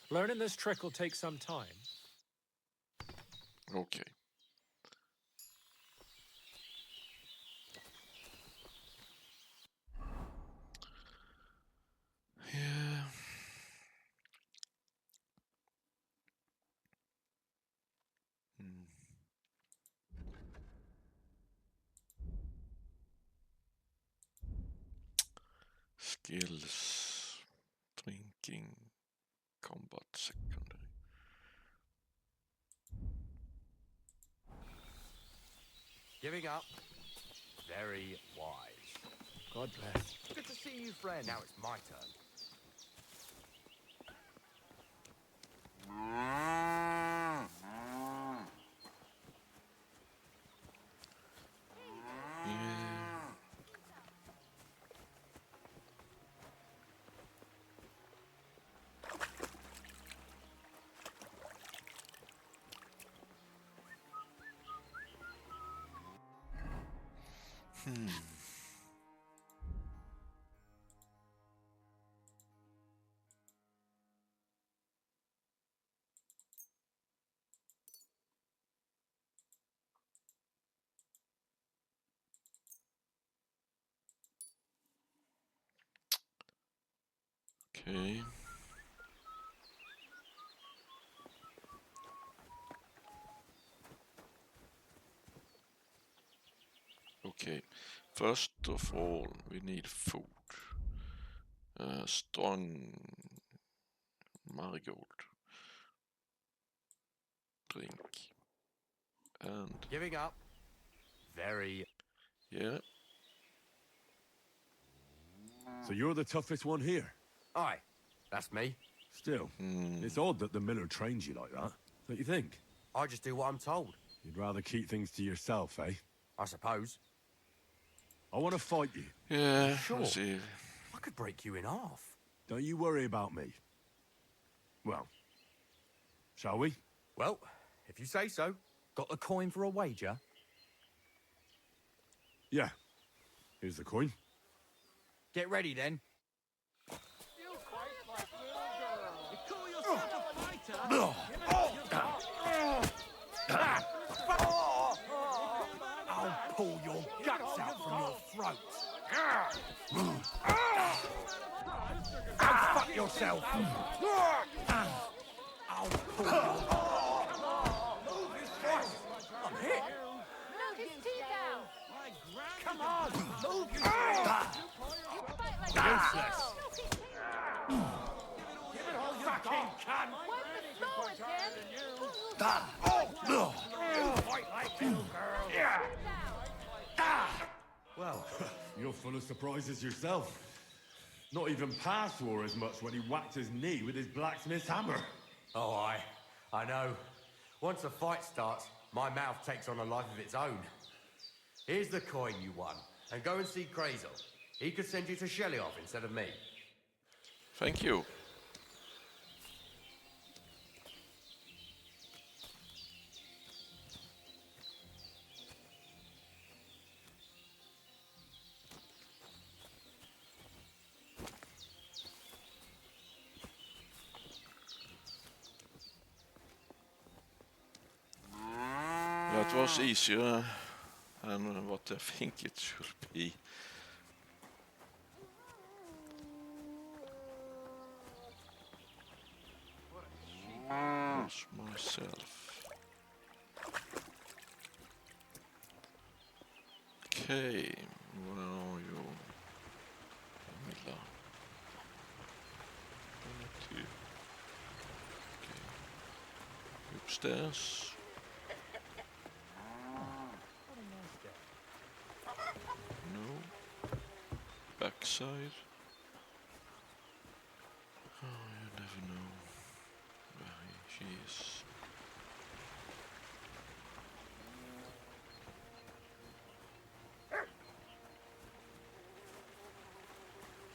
Learning this trick will take some time. Okay. Yeah. Skills. Drinking. Combat secondary. Giving up. Very wise. God bless. Good to see you, friend. Now it's my turn. Okay. Okay. First of all, we need food. Strong marigold drink. And Giving up. Very. yeah. So you're the toughest one here? Aye, that's me. Still, it's odd that the Millar trains you like that, don't you think? I just do what I'm told. You'd rather keep things to yourself, eh? I suppose. I want to fight you. Yeah, Sure. we'll see. I could break you in half. Don't you worry about me. Well, shall we? Well, if you say so. Got the coin for a wager? Yeah. Here's the coin. Get ready then. I'll pull your guts out from your throat. Go fuck yourself. I'll pull your... I'm hit. Knock his teeth out. Come on, move your Useless. fucking cunt. Wipe the floor with him. Fight like you, girl. Well, you're full of surprises yourself. Not even Pa swore as much when he whacked his knee with his blacksmith's hammer. Oh, I know. Once a fight starts, my mouth takes on a life of its own. Here's the coin you won, and go and see Crazel. He could send you to Shelly-off instead of me. Thank you. That was easier than what I think it should be. Lost myself. Okay, where are you? Millar. Okay. Upstairs. No. Backside. Oh, you never know where she is.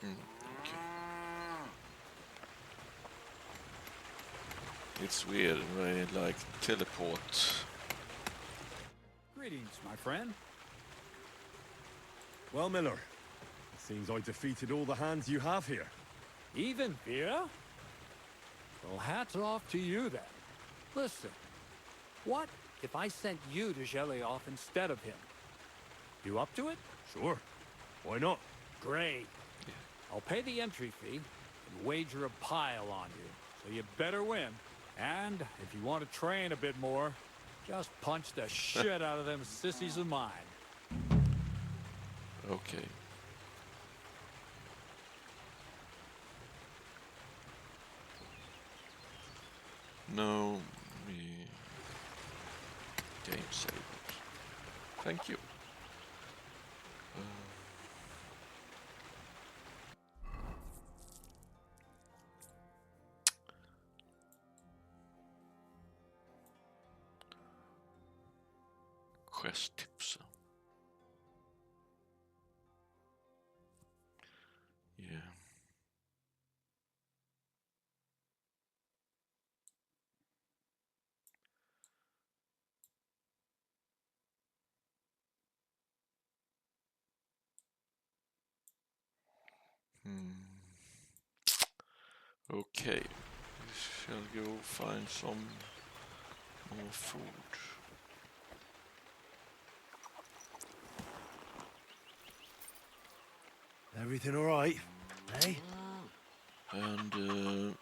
Okay. It's weird, they like teleport. Greetings, my friend. Well, Miller, it seems I defeated all the hands you have here. Even Vera? Well, hats off to you then. Listen, what if I sent you to Gelioff instead of him? You up to it? Sure. Why not? Great. I'll pay the entry fee and wager a pile on you, so you better win. And if you want to train a bit more, just punch the shit out of them sissies of mine. Okay. No, me game saved. Thank you. Quest tips. Yeah. Okay, we shall go find some more food. Everything all right, eh? And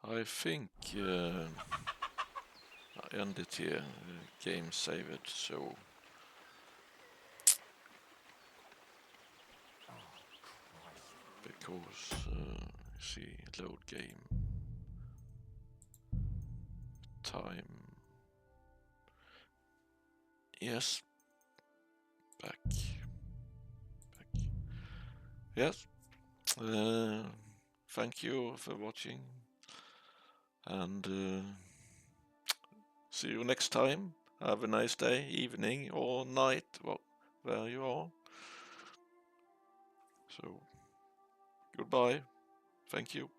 I think I ended here, game saved, so because see, load game time, yes, back, yes, thank you for watching, and see you next time. Have a nice day, evening or night, where you are. So, goodbye. Thank you.